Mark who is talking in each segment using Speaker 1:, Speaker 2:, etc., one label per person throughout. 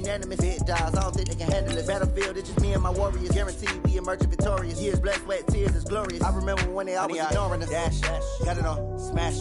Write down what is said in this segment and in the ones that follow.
Speaker 1: unanimous. Big dogs, I don't think they can handle it. Battlefield, it's just me and my warriors. Guaranteed we emerging victorious. Years, blood, sweat, tears is glorious. I remember when they always ignoring us. Dash, got it on, smash,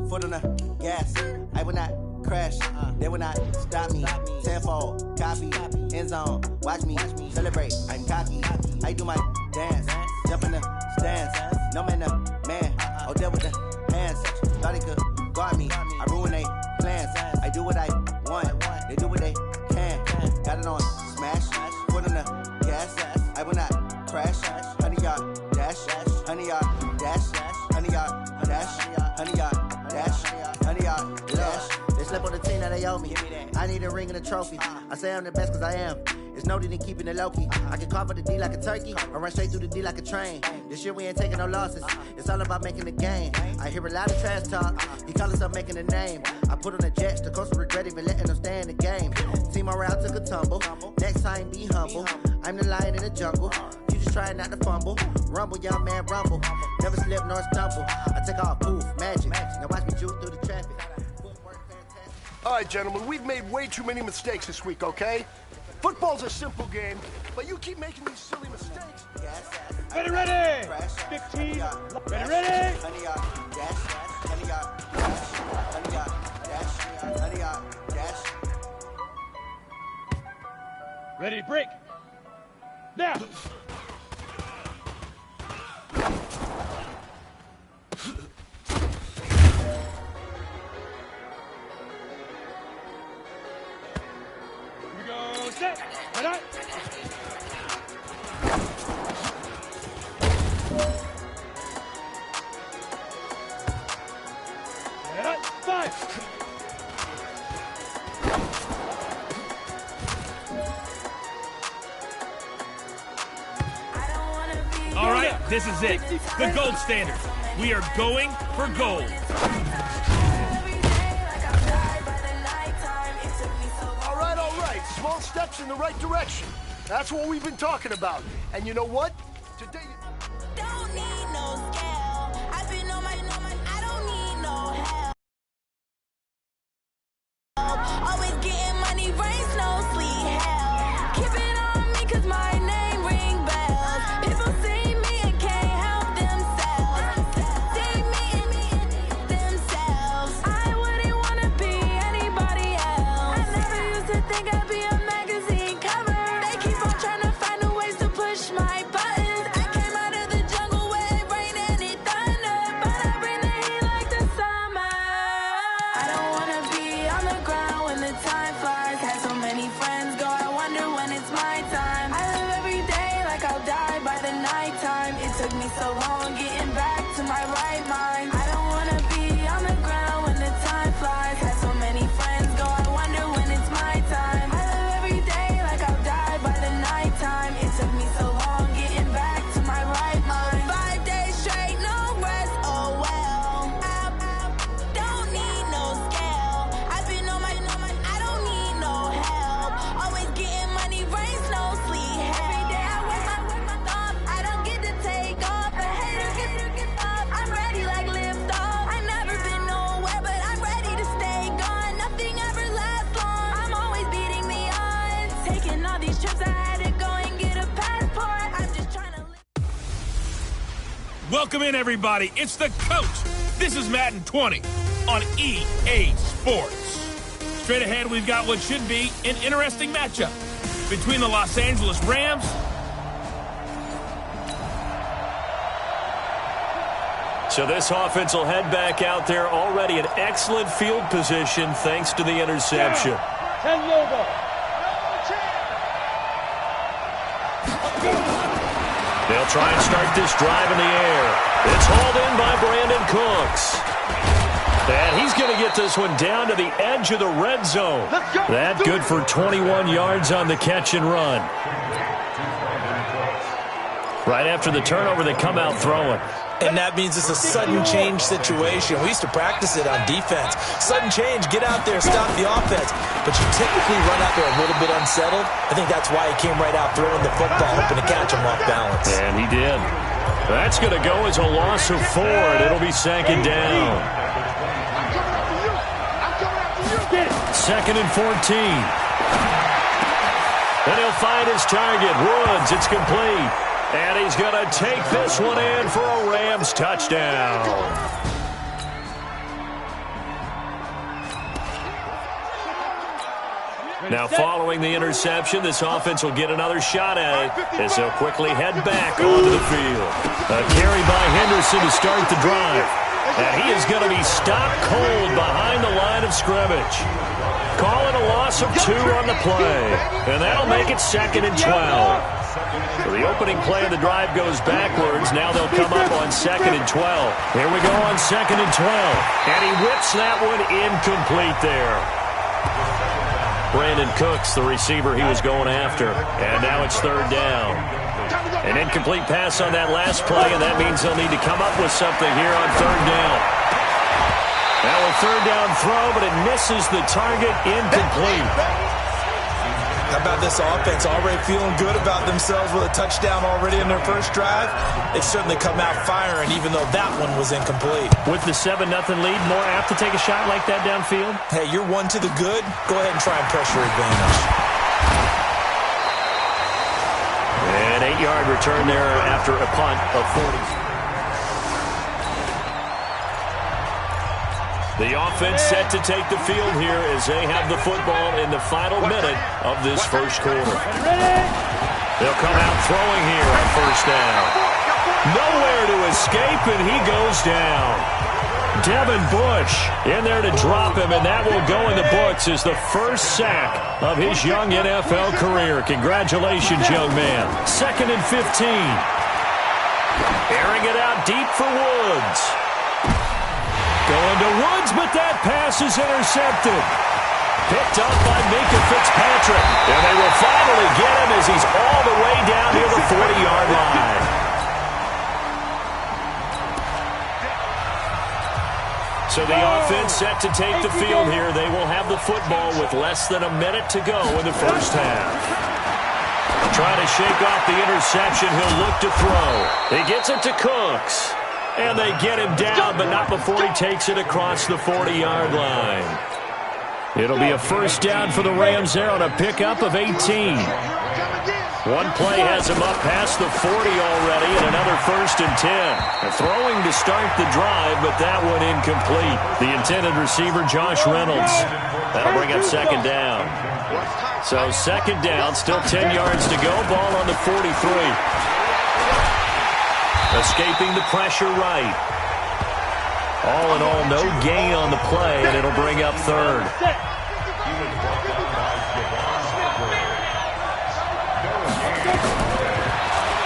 Speaker 1: foot on the gas. I will not crash, they will not stop me. Tenfold, copy, end zone, watch me celebrate. I'm cocky, I do my dance, jump in the stands. No man, man, oh, there with the hands. Thought he could guard me, I ruin they plans. I do what I want, they do what they can. Got it on, smash, foot on the gas. I will not crash, 100-yard dash, 100-yard dash, 100-yard dash, 100-yard dash, 100-yard dash. They slept on the team that they owe me. I need a ring and a trophy. I say I'm the best cause I am. It's noted in keeping it low-key. I can carve for the D like a turkey, or run straight through the D like a train. This year we ain't taking no losses. It's all about making the game. I hear a lot of trash talk. He call himself making a name. I put on the Jets. The coach will regret even letting them stay in the game. Team morale took a tumble. Next time be humble. I'm the lion in the jungle. You just trying not to fumble. Rumble, young man, rumble. Never slip nor stumble. I take off, poof, magic. Now watch me juke through the traffic.
Speaker 2: All right, gentlemen, we've made way too many mistakes this week, okay? Football's a simple game, but you keep making these silly mistakes.
Speaker 3: Ready, ready! 15. Ready, ready! Ready, break! Now! Set. Right on. Right on. 5.
Speaker 4: All right, this is it. The gold standard. We are going for gold.
Speaker 2: Small steps in the right direction. That's what we've been talking about. And you know what? Today...
Speaker 5: Don't need no scale. I've been on my... I don't need no help. Always getting money, rain, snow, sleet, hell. Keep it on me cause my name ring bells. People see me and can't help themselves. See me themselves. I wouldn't want to be anybody else. I never used to think I'd be so long getting back to my right mind. I don't wanna be on the ground when the time flies. Had so many friends go, I wonder when it's my time. I live every day like I'll die by the nighttime. It took me so long getting back to my right mind. 5 days straight, no rest, oh well. I don't need no scale. I've been on my, I don't need no help. Always getting money, rain, snow, sleet, every day I work my thumb. I don't get to take off.
Speaker 4: Welcome in, everybody. It's the coach. This is Madden 20 on EA Sports. Straight ahead, we've got what should be an interesting matchup between the Los Angeles Rams
Speaker 6: So this offense will head back out there, already in excellent field position thanks to the interception.
Speaker 3: 10 logo.
Speaker 6: They'll try and start this drive in the air. It's hauled in by Brandon Cooks. And he's going to get this one down to the edge of the red zone. That good for 21 yards on the catch and run. Right after the turnover, they come out throwing.
Speaker 7: And that means it's a sudden change situation. We used to practice it on defense. Sudden change, get out there, stop the offense. But you typically run out there a little bit unsettled. I think that's why he came right out throwing the football, hoping to catch him off balance.
Speaker 6: And he did. That's going to go as a loss of 4, and it'll be second down. Second and 14. And he'll find his target. Woods, it's complete. And he's going to take this one in for a Rams touchdown. Now, following the interception, this offense will get another shot at it as they'll quickly head back onto the field. A carry by Henderson to start the drive. And he is going to be stopped cold behind the line of scrimmage. Call it a loss of 2 on the play. And that'll make it 2nd and 12. So the opening play of the drive goes backwards. Now they'll come up on 2nd and 12. Here we go on 2nd and 12. And he whips that one incomplete there. Brandon Cooks, the receiver he was going after. And now it's 3rd down. An incomplete pass on that last play, and that means they'll need to come up with something here on 3rd down. Now a 3rd down throw, but it misses the target, incomplete.
Speaker 7: How about this offense already feeling good about themselves with a touchdown already in their first drive? They've certainly come out firing, even though that one was incomplete.
Speaker 6: With the 7-0 lead, more apt to take a shot like that downfield?
Speaker 7: Hey, you're 1 to the good. Go ahead and try and pressure advantage.
Speaker 6: An 8-yard return there after a punt of 40. The offense set to take the field here as they have the football in the final minute of this first quarter. They'll come out throwing here on 1st down. Nowhere to escape, and he goes down. Devin Bush in there to drop him, and that will go in the books as the first sack of his young NFL career. Congratulations, young man. 2nd and 15. Airing it out deep for Woods. Going to Woods, but that pass is intercepted. Picked up by Minkah Fitzpatrick. And they will finally get him as he's all the way down near the 40-yard line. So the offense set to take the field here. They will have the football with less than a minute to go in the first half. Trying to shake off the interception. He'll look to throw. He gets it to Cooks. And they get him down, but not before he takes it across the 40-yard line. It'll be a first down for the Rams there on a pickup of 18. One play has him up past the 40 already, and another 1st and 10. A throwing to start the drive, but that one incomplete. The intended receiver, Josh Reynolds. That'll bring up 2nd down. So 2nd down, still 10 yards to go. Ball on the 43. Escaping the pressure right. All in all, no gain on the play, and it'll bring up 3rd.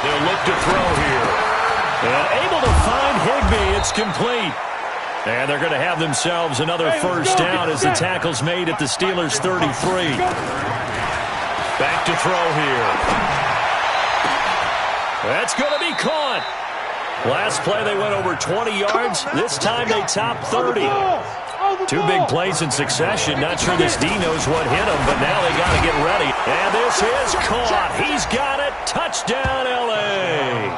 Speaker 6: They'll look to throw here. And able to find Higbee. It's complete. And they're going to have themselves another first down as the tackle's made at the Steelers' 33. Back to throw here. That's going to be caught. Last play, they went over 20 yards. This time, they topped 30. 2 big plays in succession. Not sure this D knows what hit him, but now they got to get ready. And this is caught. He's got it. Touchdown, L.A.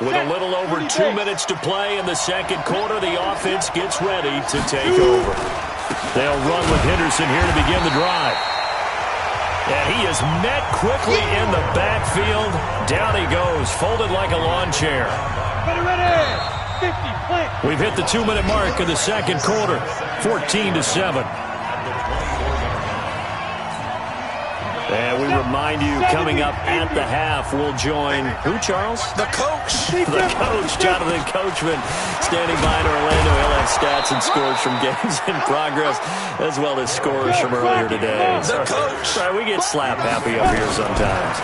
Speaker 6: With a little over 2 minutes to play in the second quarter, the offense gets ready to take over. They'll run with Henderson here to begin the drive. And he is met quickly in the backfield. Down he goes, folded like a lawn chair. We've hit the 2-minute mark of the second quarter, 14-7. And we remind you, coming up at the half, we'll join who, Charles?
Speaker 7: The coach.
Speaker 6: The coach, Jonathan Coachman, standing by in Orlando. He'll have stats and scores from games in progress, as well as scores from earlier today.
Speaker 7: The coach.
Speaker 6: Sorry, we get slap happy up here sometimes.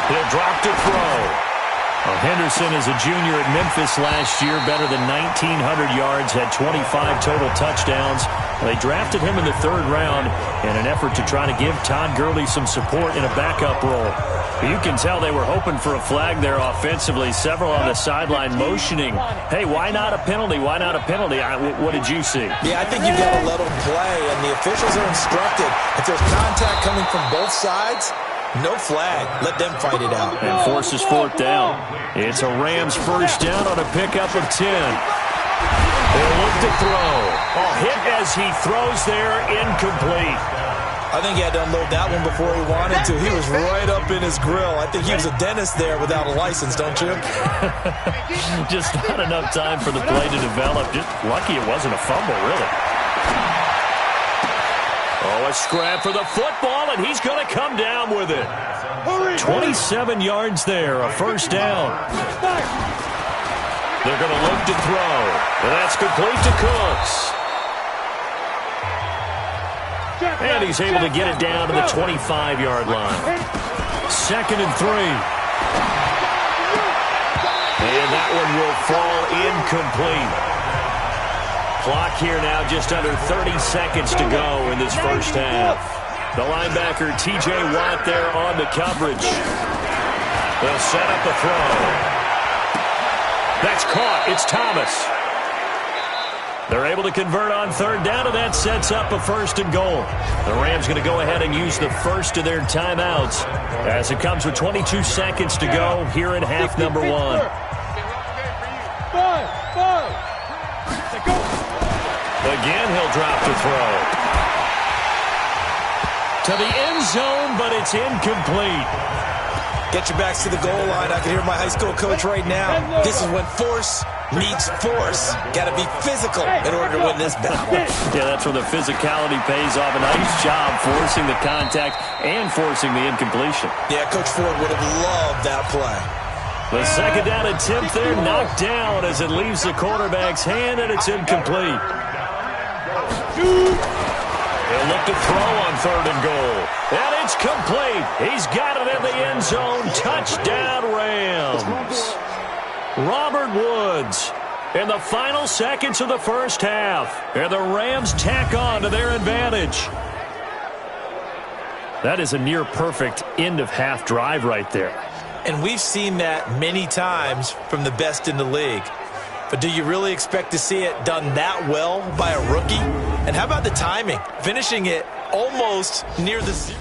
Speaker 6: He'll drop to throw. Well, Henderson is a junior at Memphis last year, better than 1,900 yards, had 25 total touchdowns. They drafted him in the 3rd round in an effort to try to give Todd Gurley some support in a backup role. You can tell they were hoping for a flag there offensively. Several on the sideline motioning, hey, why not a penalty? Why not a penalty? What did you see?
Speaker 7: Yeah, I think you've got to let them play, and the officials are instructed. If there's contact coming from both sides, no flag. Let them fight it out.
Speaker 6: And forces 4th down. It's a Rams first down on a pickup of 10. He'll look to throw. Hit as he throws there, incomplete.
Speaker 7: I think he had to unload that one before he wanted to. He was right up in his grill. I think he was a dentist there without a license, don't you?
Speaker 6: Just not enough time for the play to develop. Just lucky it wasn't a fumble, really. A scrap for the football, and he's going to come down with it. 27 yards there, a first down. They're going to look to throw, and that's complete to Cooks. And he's able to get it down to the 25-yard line. 2nd and 3. And that one will fall incomplete. Clock here now, just under 30 seconds to go in this first half. The linebacker, T.J. Watt, there on the coverage. They'll set up a throw. That's caught. It's Thomas. They're able to convert on 3rd down, and that sets up a 1st and goal. The Rams going to go ahead and use the first of their timeouts as it comes with 22 seconds to go here in half number 1. Again, he'll drop to throw. To the end zone, but it's incomplete.
Speaker 7: Get your backs to the goal line. I can hear my high school coach right now. This is when force meets force. Got to be physical in order to win this battle.
Speaker 6: Yeah, that's where the physicality pays off. A nice job forcing the contact and forcing the incompletion.
Speaker 7: Yeah, Coach Ford would have loved that play.
Speaker 6: The 2nd down attempt there knocked down as it leaves the quarterback's hand, and it's incomplete. He'll look to throw on 3rd and goal. And it's complete. He's got it in the end zone. Touchdown, Rams. Robert Woods in the final seconds of the first half. And the Rams tack on to their advantage. That is a near-perfect end-of-half drive right there.
Speaker 7: And we've seen that many times from the best in the league. But do you really expect to see it done that well by a rookie? And how about the timing? Finishing it almost near the zero.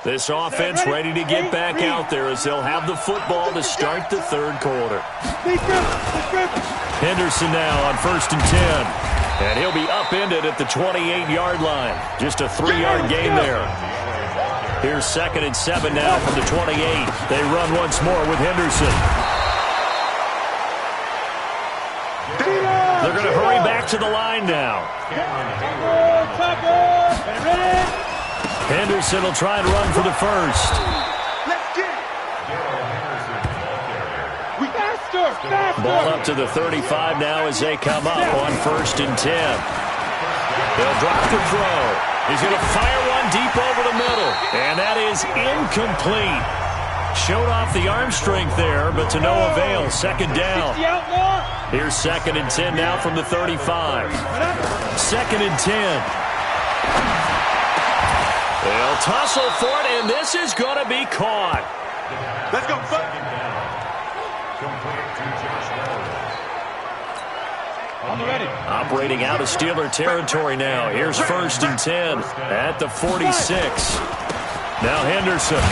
Speaker 6: This offense ready to get back out there as they'll have the football to start the 3rd quarter. Henderson now on 1st and 10. And he'll be upended at the 28-yard line. Just a 3-yard gain there. Here's 2nd and 7 now from the 28. They run once more with Henderson. They're going to hurry back to the line now. Henderson will try and run for the 1st. Ball up to the 35 now as they come up on 1st and 10. They'll drop the throw. He's going to fire one deep over the middle. And that is incomplete. Showed off the arm strength there, but to no avail. 2nd down. Here's 2nd and 10 now from the 35. 2nd and 10. They'll tussle for it, and this is going to be caught.
Speaker 3: Let's go.
Speaker 6: Operating out of Steeler territory now. Here's 1st and 10 at the 46. Now Henderson.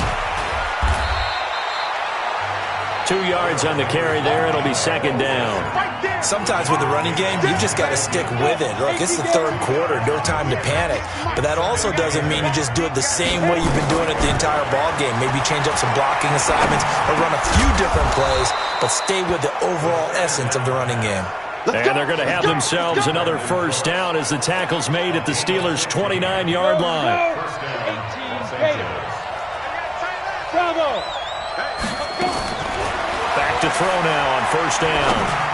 Speaker 6: 2 yards on the carry there. It'll be 2nd down.
Speaker 7: Sometimes with the running game, you've just got to stick with it. Look, it's the 3rd quarter. No time to panic. But that also doesn't mean you just do it the same way you've been doing it the entire ball game. Maybe change up some blocking assignments or run a few different plays, but stay with the overall essence of the running game.
Speaker 6: And they're going to have themselves another 1st down as the tackle's made at the Steelers' 29-yard line.
Speaker 3: Bravo.
Speaker 6: Back to throw now on 1st down.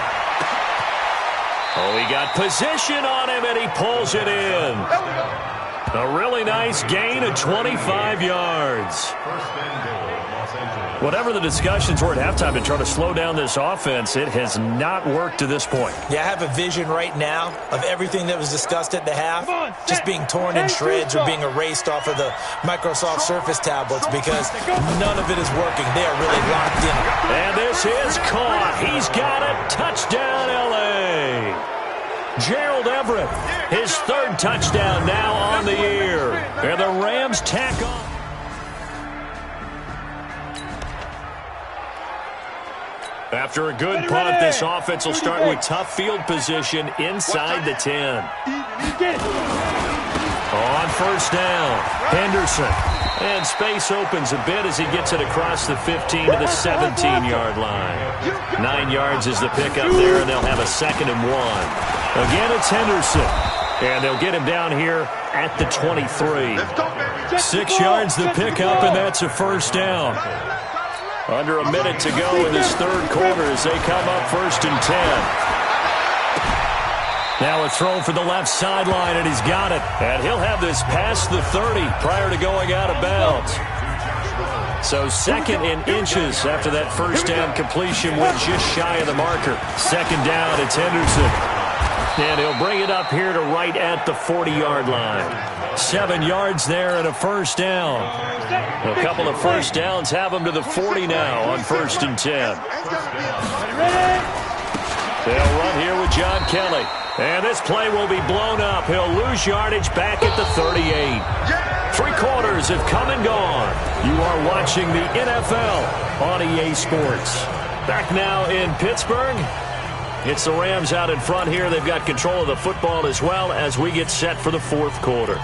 Speaker 6: Oh, he got position on him, and he pulls it in. A really nice gain of 25 yards. Whatever the discussions were at halftime to try to slow down this offense, it has not worked to this point.
Speaker 7: Yeah, I have a vision right now of everything that was discussed at the half just being torn in shreds or being erased off of the Microsoft Surface tablets because none of it is working. They are really locked in.
Speaker 6: And this is caught. He's got it. Touchdown, L.A. Gerald Everett, his 3rd touchdown now on the year. And the Rams tack on. After a good punt, this offense will start with tough field position inside the 10. On first down, Henderson. And space opens a bit as he gets it across the 15 to the 17-yard line. 9 yards is the pickup there, and they'll have a 2nd and 1. Again, it's Henderson. And they'll get him down here at the 23. 6 yards the pickup, and that's a first down. Under a minute to go in this third quarter as they come up 1st and 10. Now a throw for the left sideline, and he's got it. And he'll have this past the 30 prior to going out of bounds. So 2nd and inches after that first down completion went just shy of the marker. 2nd down, it's Henderson. And he'll bring it up here to right at the 40-yard line. 7 yards there and a first down. A couple of first downs have him to the 40 now on 1st and 10. They'll run here with John Kelly. And this play will be blown up. He'll lose yardage back at the 38. 3 quarters have come and gone. You are watching the NFL on EA Sports. Back now in Pittsburgh. It's the Rams out in front here. They've got control of the football as well as we get set for the 4th quarter.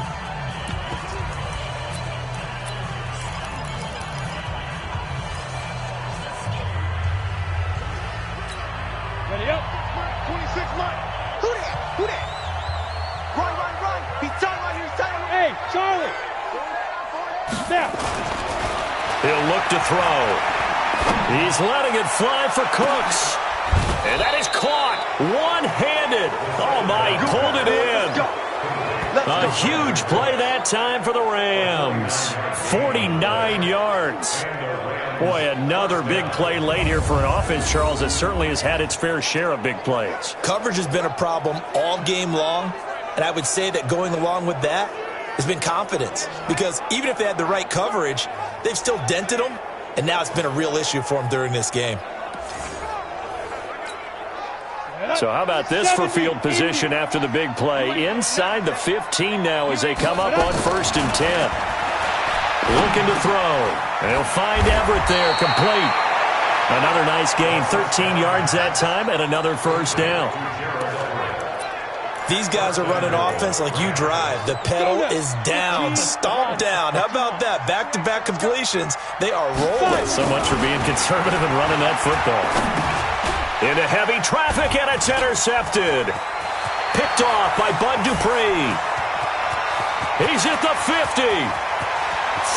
Speaker 3: Ready up. 26 line. Who that? Who that? Run. He's tight right here. Hey, Charlie. Snap.
Speaker 6: He'll look to throw. He's letting it fly for Cooks. And that is caught one-handed. Oh, my, he pulled it in. A huge play that time for the Rams. 49 yards. Boy, another big play late here for an offense, Charles, that certainly has had its fair share of big plays.
Speaker 7: Coverage has been a problem all game long, and I would say that going along with that has been confidence. Because even if they had the right coverage, they've still dented them, and now it's been a real issue for them during this game.
Speaker 6: So how about this for field position after the big play? Inside the 15 now as they come up on 1st and 10. Looking to throw. They'll find Everett there, complete. Another nice gain, 13 yards that time, and another first down.
Speaker 7: These guys are running offense like you drive. The pedal is down, stomped down. How about that? Back-to-back completions. They are rolling.
Speaker 6: So much for being conservative and running that football. Into heavy traffic, and it's intercepted. Picked off by Bud Dupree. He's at the 50,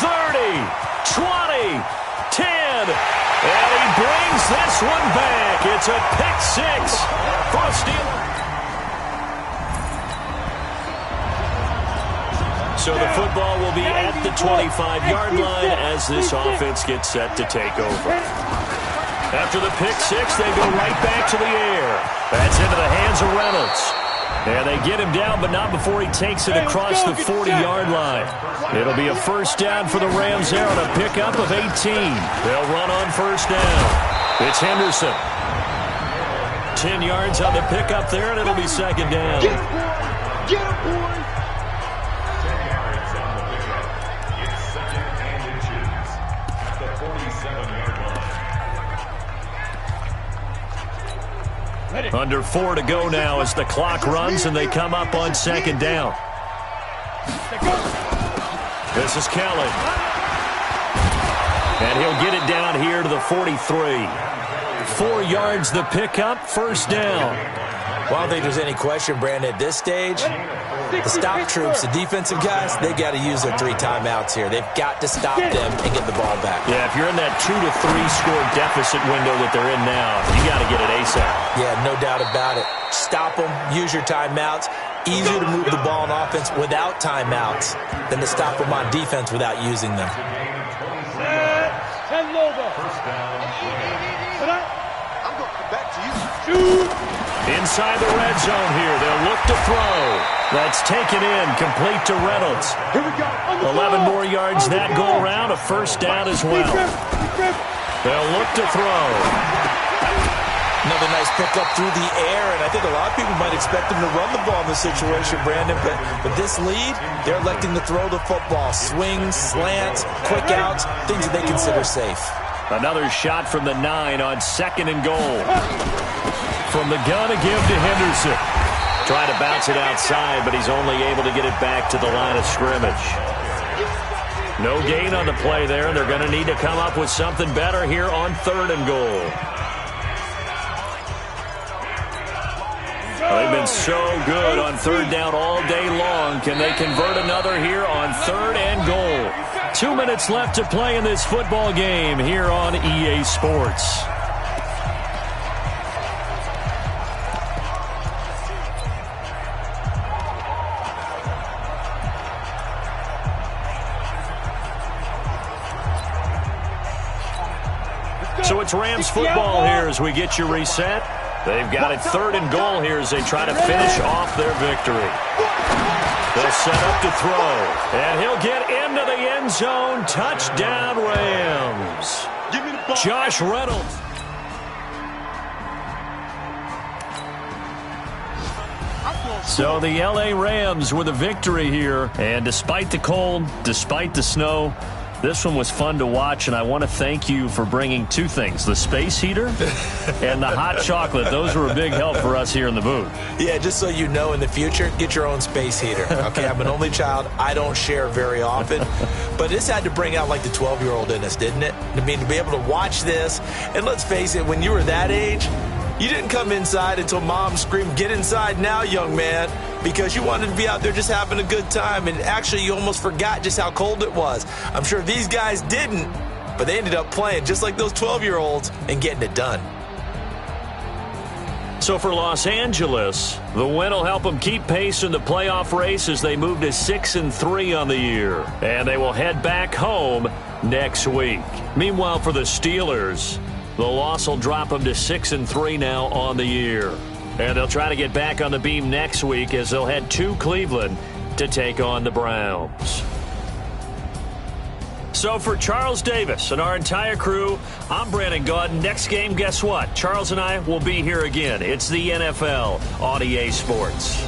Speaker 6: 30, 20, 10, and he brings this one back. It's a pick 6 for a steal. So the football will be at the 25-yard line as this offense gets set to take over. After the pick 6, they go right back to the air. That's into the hands of Reynolds. And they get him down, but not before he takes it across the 40-yard line. It'll be a first down for the Rams there on a pickup of 18. They'll run on first down. It's Henderson. 10 yards on the pickup there, and it'll be 2nd down.
Speaker 3: Get him, boy.
Speaker 6: Under 4 to go now as the clock runs and they come up on 2nd down. This is Kelly. And he'll get it down here to the 43. 4 yards the pickup, first down.
Speaker 7: Well, I don't think there's any question, Brandon, at this stage, the stop troops, the defensive guys, they got to use their 3 timeouts here. They've got to stop them and get the ball back.
Speaker 6: Yeah, if you're in that 2 to 3 score deficit window that they're in now, you got to get it ASAP.
Speaker 7: Yeah, no doubt about it. Stop them, use your timeouts. Easier to move the ball on offense without timeouts than to stop them on defense without using them.
Speaker 3: Send over. I'm going to come back to you. Shoot.
Speaker 6: Inside the red zone here, they'll look to throw. That's taken in, complete to Reynolds.
Speaker 3: Here we go.
Speaker 6: 11 more yards that go around, a first down as well. They'll look to throw.
Speaker 7: Another nice pickup through the air, and I think a lot of people might expect them to run the ball in this situation, Brandon, but this lead, they're electing to throw the football. Swings, slants, quick outs, things that they consider safe.
Speaker 6: Another shot from the 9 on 2nd and goal. From the gun to give to Henderson. Trying to bounce it outside, but he's only able to get it back to the line of scrimmage. No gain on the play there, and they're going to need to come up with something better here on 3rd and goal. They've been so good on 3rd down all day long. Can they convert another here on 3rd and goal? 2 minutes left to play in this football game here on EA Sports. So it's Rams football here as we get you reset. They've got it 3rd and goal here as they try to finish off their victory. They'll set up to throw, and he'll get into the end zone. Touchdown, Rams. Josh Reynolds. So the LA Rams with a victory here, and despite the cold, despite the snow, this one was fun to watch, and I want to thank you for bringing 2 things, the space heater and the hot chocolate. Those were a big help for us here in the booth. Yeah, just so you know, in the future, get your own space heater. Okay, I'm an only child. I don't share very often. But this had to bring out, like, the 12-year-old in us, didn't it? I mean, to be able to watch this, and let's face it, when you were that age, you didn't come inside until Mom screamed, "Get inside now, young man," because you wanted to be out there just having a good time, and actually you almost forgot just how cold it was. I'm sure these guys didn't, but they ended up playing just like those 12-year-olds and getting it done. So for Los Angeles, the win will help them keep pace in the playoff race as they move to 6-3 on the year, and they will head back home next week. Meanwhile, for the Steelers, the loss will drop them to 6-3 now on the year. And they'll try to get back on the beam next week as they'll head to Cleveland to take on the Browns. So for Charles Davis and our entire crew, I'm Brandon Gaudin. Next game, guess what? Charles and I will be here again. It's the NFL on EA Sports.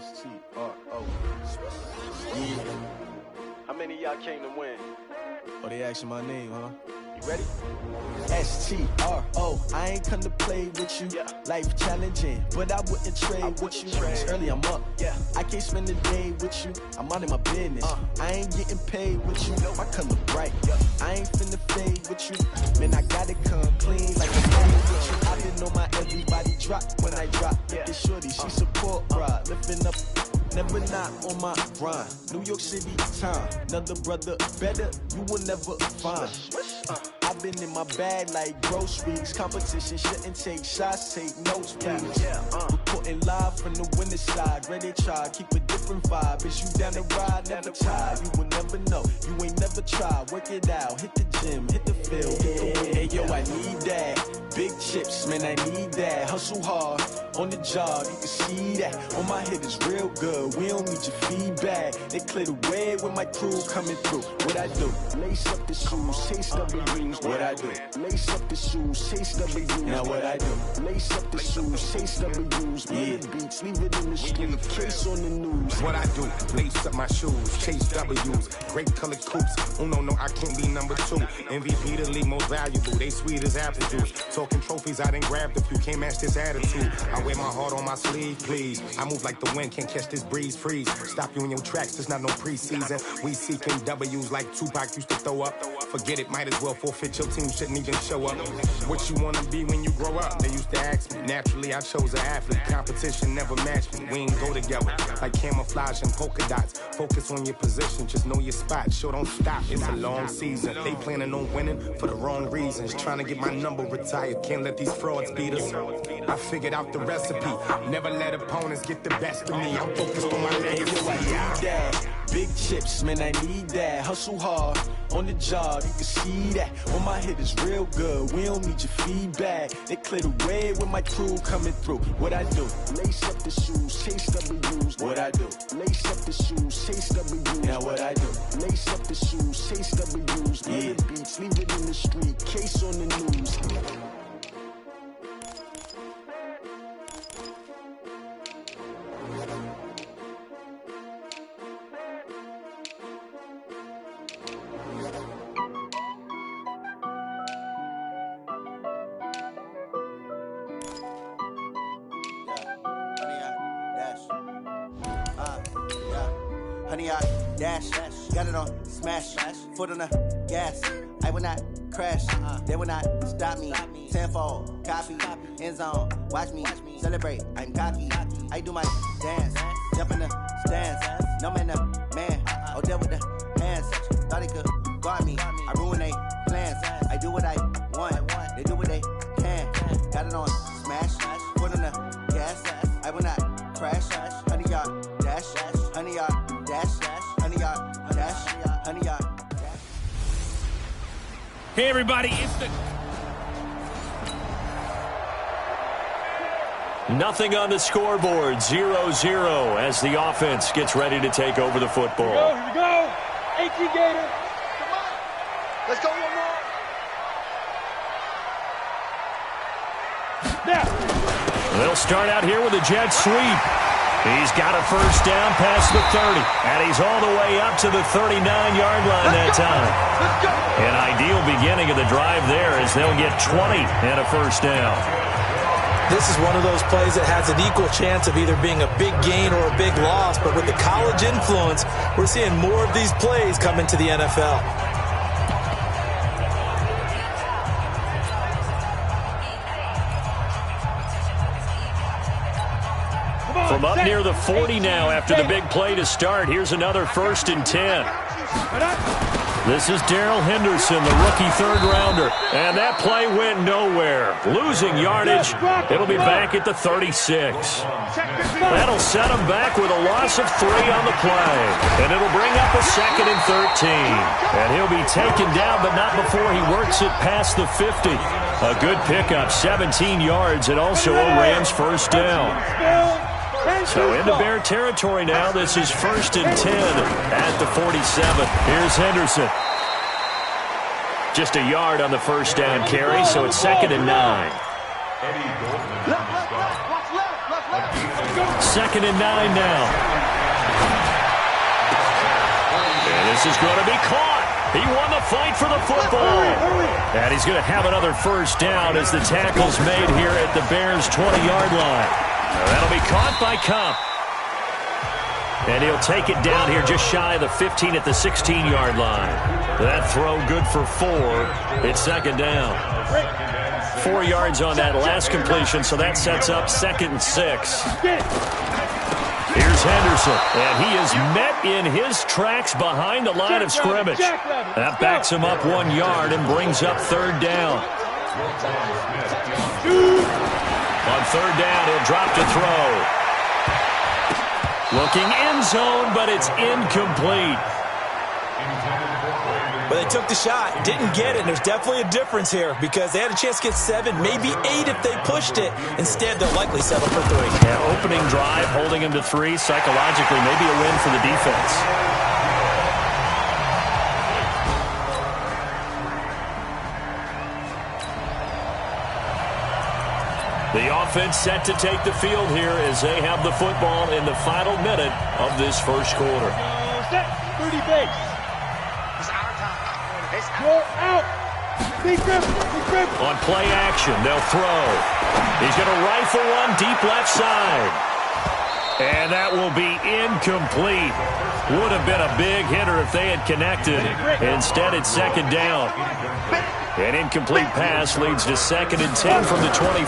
Speaker 8: S-T-R-O. Yeah. How many of y'all came to win? Oh, they asking my name, huh? You ready? S-T-R-O. I ain't come to play with you. Life challenging, but I wouldn't trade with you. It's early, I'm up. I can't spend a day with you. I'm out in my business. I ain't getting paid with you. I come look bright. I ain't finna fade with you. Man, I gotta come clean like a fade with you. I didn't know my everybody drop when I drop. This shorty, she support, bruh. Lifting up. Never not on my grind. New York City time. Another brother better, you will never find. I've been in my bag like groceries. Competition shouldn't take shots, take notes, please. Reporting live from the winning side. Ready to try, keep a different vibe. Is you down the ride, never tired. You will never know, you ain't never tried. Work it out, hit the gym, hit the field. Hey yo, I need that. Big chips, man, I need that. Hustle hard, on the job, you can see that. On my head is real good, we don't need your feedback. They clear the way with my crew coming through. What I do? Lace up the shoes, chase W's. What I do? Lace up the shoes, chase W's. Now what I do? Lace up the shoes, chase W's. Mid beats, leave it in the street, case on the news.
Speaker 9: What I do? Lace up my shoes, chase W's. Great colored coops. Oh no, I can't be number 2. MVP the league most valuable. They sweet as apple juice. Talking trophies, I done grabbed a few. Can't match this attitude. I wear my heart on my sleeve, please. I move like the wind, can't catch this breeze. Freeze. Stop you in your tracks, there's not no preseason. We seeking W's like Tupac used to throw up. Forget it, might as well forfeit. Your team shouldn't even show up. What you wanna be when you grow up? They used to ask me. Naturally, I chose an athlete. Competition never matched me. We ain't go together like camouflage and polka dots. Focus on your position, just know your spot. Sure, don't stop. It's a long season. They planning on winning for the wrong reasons. Trying to get my number retired. Can't let these frauds beat us. I figured out the recipe. Never let opponents get the best of me. I'm focused on my legacy.
Speaker 8: Big chips, man, I need that. Hustle hard, on the job, you can see that. On my head is real good, we don't need your feedback. They clear the way with my crew coming through. What I do? Lace up the shoes, chase W's. What I do? Lace up the shoes, chase W's. Now what I do? Lace up the shoes, chase W's. Mid beats, leave it in the street, case on the news.
Speaker 1: 100 yard dash. Got it on smash. Foot on the gas. I will not crash. They will not stop me. Tenfold, copy, end zone. Watch me celebrate. I'm cocky. I do my dance. Jump in the stands. No man, the man. Oh, there with the hands. Thought he could guard me. I ruin they plans. I do what I want. They do what they can. Got it on smash. Foot on the gas. I will not crash. 100 yard dash. 100 yard dash. 100 yard dash. 100 yard dash.
Speaker 4: Hey, everybody, it's the...
Speaker 6: Nothing on the scoreboard, 0-0 as the offense gets ready to take over the football.
Speaker 3: Here we go. 18 Gator. Come on. Let's go one more. Now.
Speaker 6: They'll start out here with a jet sweep. He's got a first down past the 30, and he's all the way up to the 39-yard line that time. An ideal beginning of the drive there as they'll get 20 and a first down.
Speaker 7: This is one of those plays that has an equal chance of either being a big gain or a big loss, but with the college influence, we're seeing more of these plays come into the NFL.
Speaker 6: From up near the 40 now after the big play to start, here's another 1st and 10. This is Darrell Henderson, the rookie third-rounder, and that play went nowhere. Losing yardage, it'll be back at the 36. That'll set him back with a loss of 3 on the play, and it'll bring up a 2nd and 13. And he'll be taken down, but not before he works it past the 50. A good pickup, 17 yards, and also a Rams first down. So into Bear territory now. This is 1st and 10 at the 47. Here's Henderson. Just a yard on the first down carry, so it's 2nd and 9. 2nd and 9 now. And this is going to be caught. He won the fight for the football. And he's going to have another first down as the tackle's made here at the Bears' 20-yard line. That'll be caught by Cup. And he'll take it down here just shy of the 15 at the 16-yard line. That throw good for 4. It's 2nd down. 4 yards on that last completion, so that sets up 2nd and 6. Here's Henderson, and he is met in his tracks behind the line of scrimmage. That backs him up 1 yard and brings up 3rd down. On 3rd down, he'll drop to throw. Looking end zone, but it's incomplete.
Speaker 7: But they took the shot, didn't get it. There's definitely a difference here because they had a chance to get 7, maybe 8 if they pushed it. Instead, they'll likely settle for 3.
Speaker 6: Yeah, opening drive, holding him to 3. Psychologically, maybe a win for the defense. The offense set to take the field here as they have the football in the final minute of this first quarter.
Speaker 3: Set, 30 base. It's our time. It's go out. Big grip.
Speaker 6: On play action, they'll throw. He's going to rifle one deep left side. And that will be incomplete. Would have been a big hitter if they had connected. Instead, it's 2nd down. An incomplete pass leads to 2nd and 10 from the 25.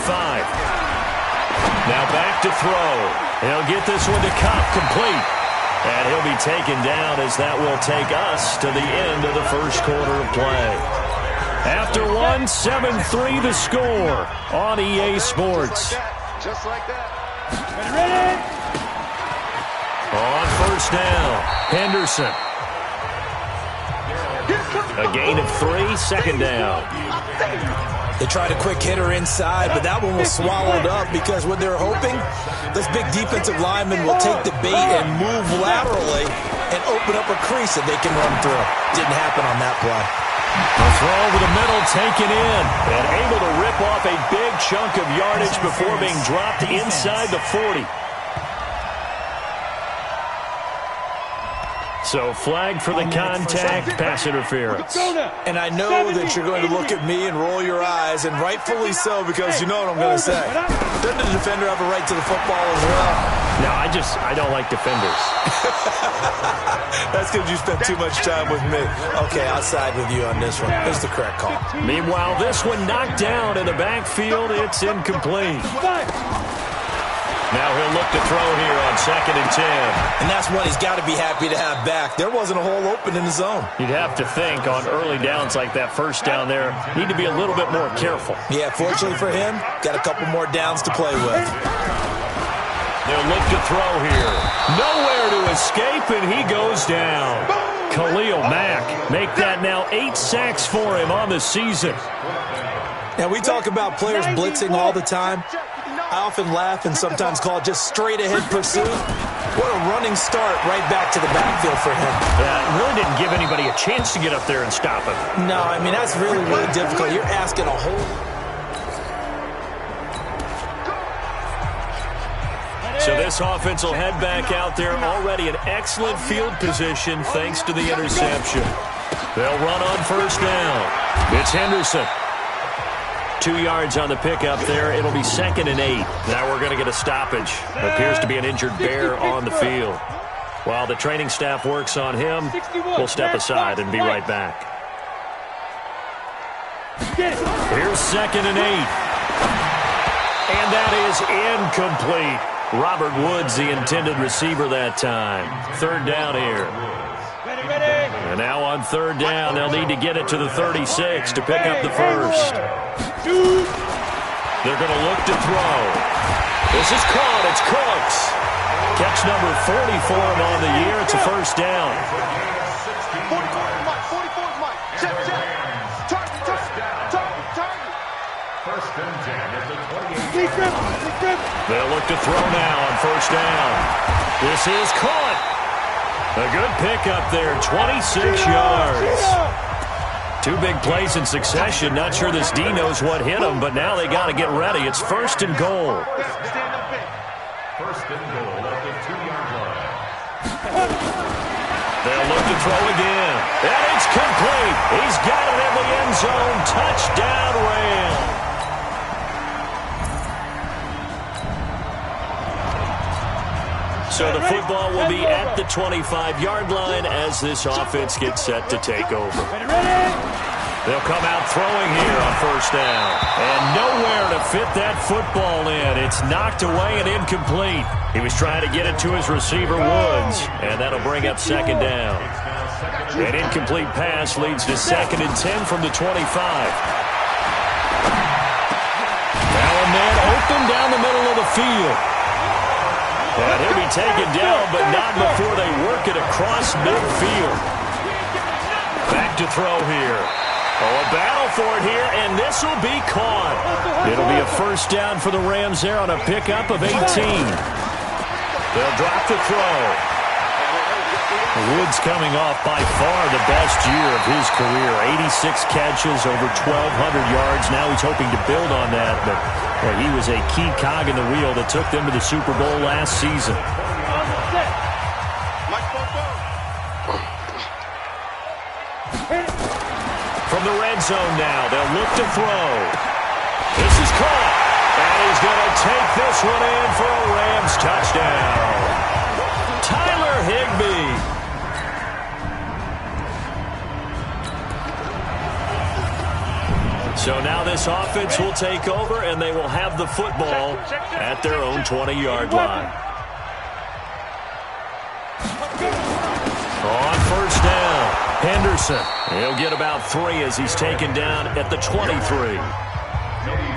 Speaker 6: Now back to throw. He'll get this one to Cup, complete. And he'll be taken down as that will take us to the end of the first quarter of play. After 1, 7-3 the score on EA Sports.
Speaker 3: Just like that. Ready?
Speaker 6: On first down, Henderson. A gain of 3, 2nd down.
Speaker 7: They tried a quick hitter inside, but that one was swallowed up because what they're hoping, this big defensive lineman will take the bait and move laterally and open up a crease that they can run through. Didn't happen on that play.
Speaker 6: The throw over the middle taken in and able to rip off a big chunk of yardage before being dropped inside the 40. So flag for the contact, pass interference.
Speaker 7: And I know that you're going to look at me and roll your eyes, and rightfully so, because you know what I'm going to say. Doesn't the defender have a right to the football as well?
Speaker 6: Now, I I don't like defenders.
Speaker 7: That's because you spent too much time with me. Okay, I'll side with you on this one. Here's the correct call.
Speaker 6: Meanwhile, this one knocked down in the backfield. It's incomplete. Now he'll look to throw here on 2nd and 10.
Speaker 7: And that's one he's got to be happy to have back. There wasn't a hole open in the zone.
Speaker 6: You'd have to think on early downs like that first down there, need to be a little bit more careful.
Speaker 7: Yeah, fortunately for him, got a couple more downs to play with.
Speaker 6: They'll look to throw here. Nowhere to escape, and he goes down. Khalil Mack make that now 8 sacks for him on the season.
Speaker 7: Now, we talk about players blitzing all the time. I often laugh and sometimes call it just straight-ahead pursuit. What a running start right back to the backfield for him.
Speaker 6: Really didn't give anybody a chance to get up there and stop him.
Speaker 7: No, I mean, that's really, really difficult. You're asking a whole...
Speaker 6: So this offense will head back out there, already in excellent field position thanks to the interception. They'll run on first down. It's Henderson. 2 yards on the pickup there. It'll be 2nd and 8. Now we're going to get a stoppage. Appears to be an injured bear on the field. While the training staff works on him, we'll step aside and be right back. Here's 2nd and 8. And that is incomplete. Robert Woods, the intended receiver that time. 3rd down here. And now on 3rd down, they'll need to get it to the 36 to pick up the first. They're going to look to throw. This is caught. It's Cooks. Catch number 40 for him on the year. It's a first down.
Speaker 3: 44 is Mike. 44 is Mike. Check. Target.
Speaker 10: First and 10 at the 28.
Speaker 6: They'll look to throw now on first down. This is caught. A good pickup there, 26 yards. 2 big plays in succession. Not sure this D knows what hit him, but now they got to get ready. It's 1st and goal.
Speaker 10: First and goal at the 2-yard line.
Speaker 6: They'll look to throw again. And it's complete. He's got it in the end zone. Touchdown, Rams. So the football will be at the 25-yard line as this offense gets set to take over. They'll come out throwing here on first down. And nowhere to fit that football in. It's knocked away and incomplete. He was trying to get it to his receiver, Woods. And that'll bring up 2nd down. An incomplete pass leads to 2nd and 10 from the 25. Now a man open down the middle of the field. And he'll be taken down, but not before they work it across midfield. Back to throw here. Oh, a battle for it here, and this will be caught. It'll be a first down for the Rams there on a pickup of 18. They'll drop the throw. Woods coming off by far the best year of his career. 86 catches, over 1,200 yards. Now he's hoping to build on that, but he was a key cog in the wheel that took them to the Super Bowl last season. From the red zone now, they'll look to throw. This is caught, and he's going to take this one in for a Rams touchdown. Tyler Higbee. So now this offense will take over, and they will have the football at their own 20-yard line. On first down, Henderson. He'll get about 3 as he's taken down at the 23.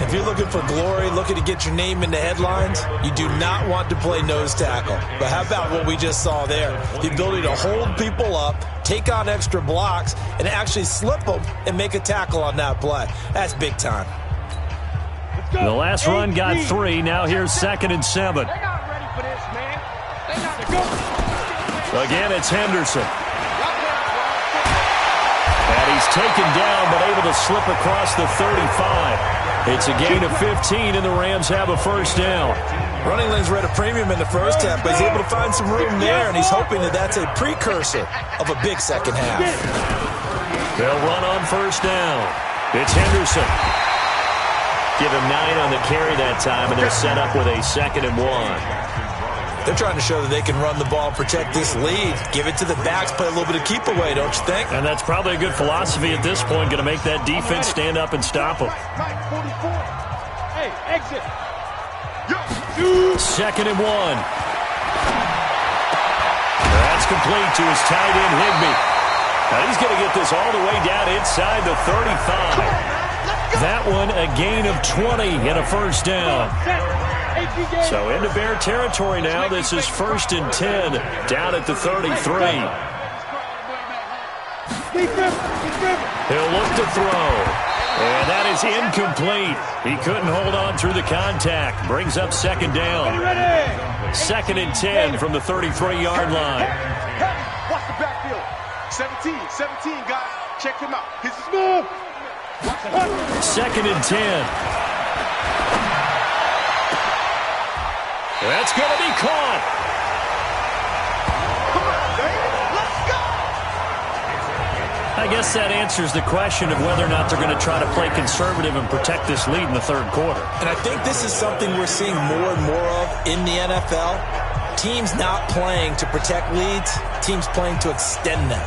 Speaker 7: If you're looking for glory, looking to get your name in the headlines, you do not want to play nose tackle. But how about what we just saw there? The ability to hold people up, take on extra blocks, and actually slip them and make a tackle on that play. That's big time.
Speaker 6: The last run got 3. Now here's 2nd and 7.
Speaker 3: They're not ready for this, man. They're not to go.
Speaker 6: Again, it's Henderson. And he's taken down, but able to slip across the 35. It's a gain of 15, and the Rams have a first down.
Speaker 7: Running lanes were at a premium in the first half, but he's able to find some room there, and he's hoping that that's a precursor of a big second half.
Speaker 6: They'll run on first down. It's Henderson. Give him 9 on the carry that time, and they're set up with a 2nd and 1.
Speaker 7: They're trying to show that they can run the ball and protect this lead. Give it to the backs, play a little bit of keep away, don't you think?
Speaker 6: And that's probably a good philosophy at this point, going to make that defense stand up and stop them.
Speaker 3: Hey, exit.
Speaker 6: 2nd and 1. That's complete to his tight end, Higbee. Now he's going to get this all the way down inside the 35. That one a gain of 20 and a first down. So into Bear territory now. This is 1st and 10 down at the 33. He'll look to throw. And that is incomplete. He couldn't hold on through the contact. Brings up 2nd down. 2nd and 10 from the 33-yard line.
Speaker 3: Watch the backfield. 17, guys. Check him out. His move.
Speaker 6: 2nd and 10. That's going to be caught. I guess that answers the question of whether or not they're going to try to play conservative and protect this lead in the 3rd quarter.
Speaker 7: And I think this is something we're seeing more and more of in the NFL. Teams not playing to protect leads, teams playing to extend them.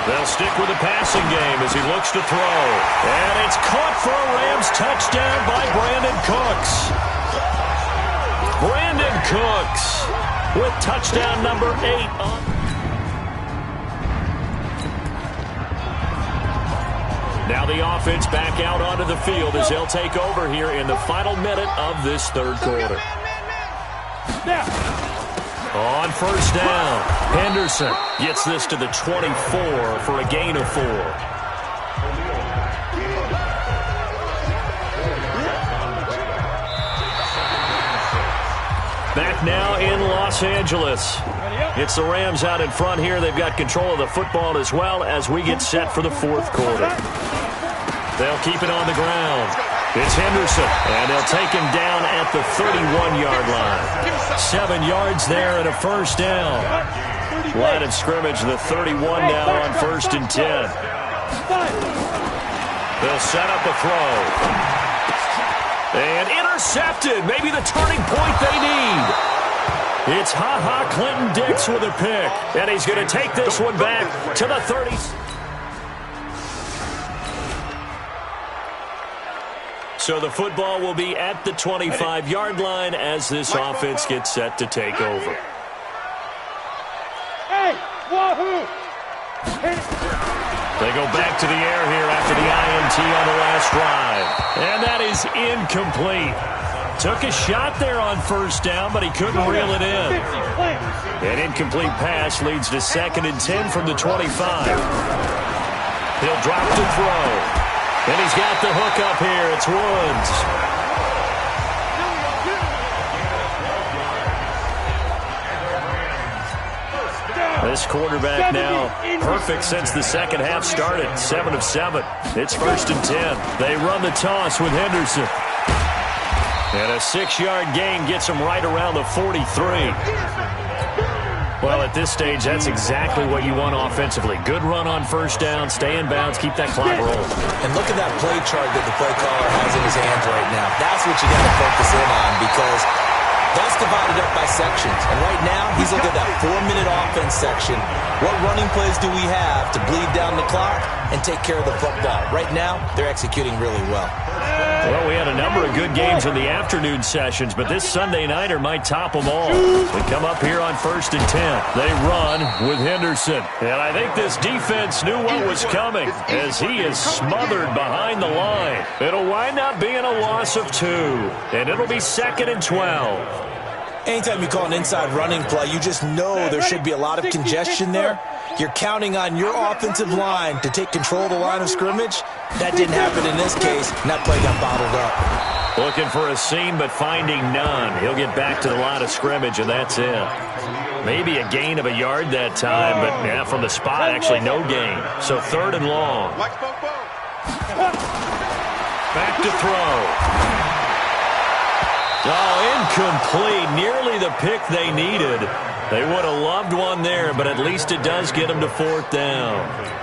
Speaker 6: They'll stick with the passing game as he looks to throw. And it's caught for a Rams touchdown by Brandon Cooks. Brandon Cooks with touchdown number 8 on. Now the offense back out onto the field as they'll take over here in the final minute of this 3rd quarter. On 1st down, Henderson gets this to the 24 for a gain of 4. Back now in Los Angeles. It's the Rams out in front here. They've got control of the football as well as we get set for the 4th quarter. They'll keep it on the ground. It's Henderson, and they'll take him down at the 31-yard line. 7 yards there and a first down. Line of scrimmage, the 31 now on 1st and 10. They'll set up a throw. And intercepted. Maybe the turning point they need. It's Ha-Ha Clinton-Dix with a pick. And he's going to take this one back to the 30. So the football will be at the 25-yard line as this offense gets set to take over.
Speaker 3: Hey, wahoo!
Speaker 6: They go back to the air here after the INT on the last drive. And that is incomplete. Took a shot there on 1st down, but he couldn't reel it in. An incomplete pass leads to 2nd and 10 from the 25. He'll drop to throw. And he's got the hook up here. It's Woods. This quarterback now perfect since the 2nd half started. 7 of 7. It's 1st and 10. They run the toss with Henderson. And a 6-yard gain gets him right around the 43. Well, at this stage, that's exactly what you want offensively. Good run on 1st down, stay in bounds, keep that clock rolling.
Speaker 7: And look at that play chart that the play caller has in his hands right now. That's what you got to focus in on because that's divided up by sections. And right now, he's looking at that 4-minute offense section. What running plays do we have to bleed down the clock and take care of the football? Right now, they're executing really well.
Speaker 6: Well, we had a number of good games in the afternoon sessions, but this Sunday nighter might top them all. We come up here on 1st and 10. They run with Henderson. And I think this defense knew what was coming as he is smothered behind the line. It'll wind up being a loss of 2, and it'll be 2nd and 12.
Speaker 7: Anytime you call an inside running play, you just know there should be a lot of congestion there. You're counting on your offensive line to take control of the line of scrimmage. That didn't happen in this case, and that play got bottled up.
Speaker 6: Looking for a seam, but finding none. He'll get back to the line of scrimmage, and that's it. Maybe a gain of a yard that time, but yeah, from the spot, actually no gain. So 3rd and long. Back to throw. Oh, incomplete. Nearly the pick they needed. They would have loved one there, but at least it does get them to 4th down.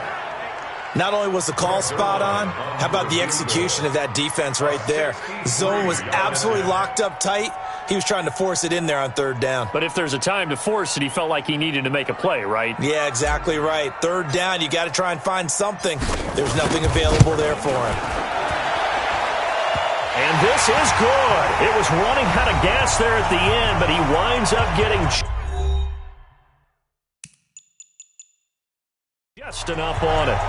Speaker 7: Not only was the call spot on, how about the execution of that defense right there? The zone was absolutely locked up tight. He was trying to force it in there on 3rd down.
Speaker 6: But if there's a time to force it, he felt like he needed to make a play, right?
Speaker 7: Yeah, exactly right. 3rd down, you got to try and find something. There's nothing available there for him.
Speaker 6: And this is good. It was running out of gas there at the end, but he winds up getting just enough on it.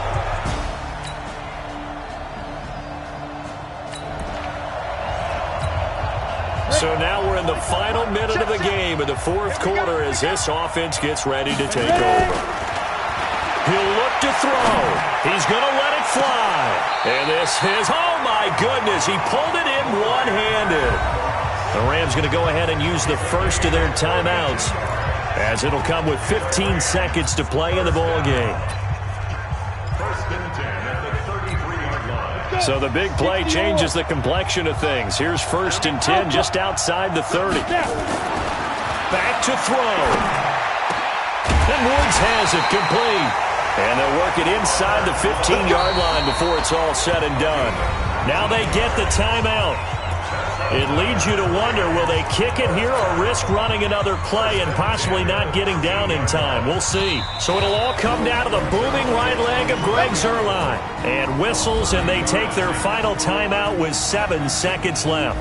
Speaker 6: So now we're in the final minute of the game in the 4th quarter as this offense gets ready to take over. He'll look to throw. He's going to let it fly. And this is, oh my goodness, he pulled it in one-handed. The Rams going to go ahead and use the first of their timeouts as it'll come with 15 seconds to play in the ball game. So the big play changes the complexion of things. Here's 1st and 10 just outside the 30. Back to throw. And Woods has it complete. And they'll work it inside the 15-yard line before it's all said and done. Now they get the timeout. It leads you to wonder, will they kick it here or risk running another play and possibly not getting down in time? We'll see. So it'll all come down to the booming right leg of Greg Zuerlein. And whistles, and they take their final timeout with 7 seconds left.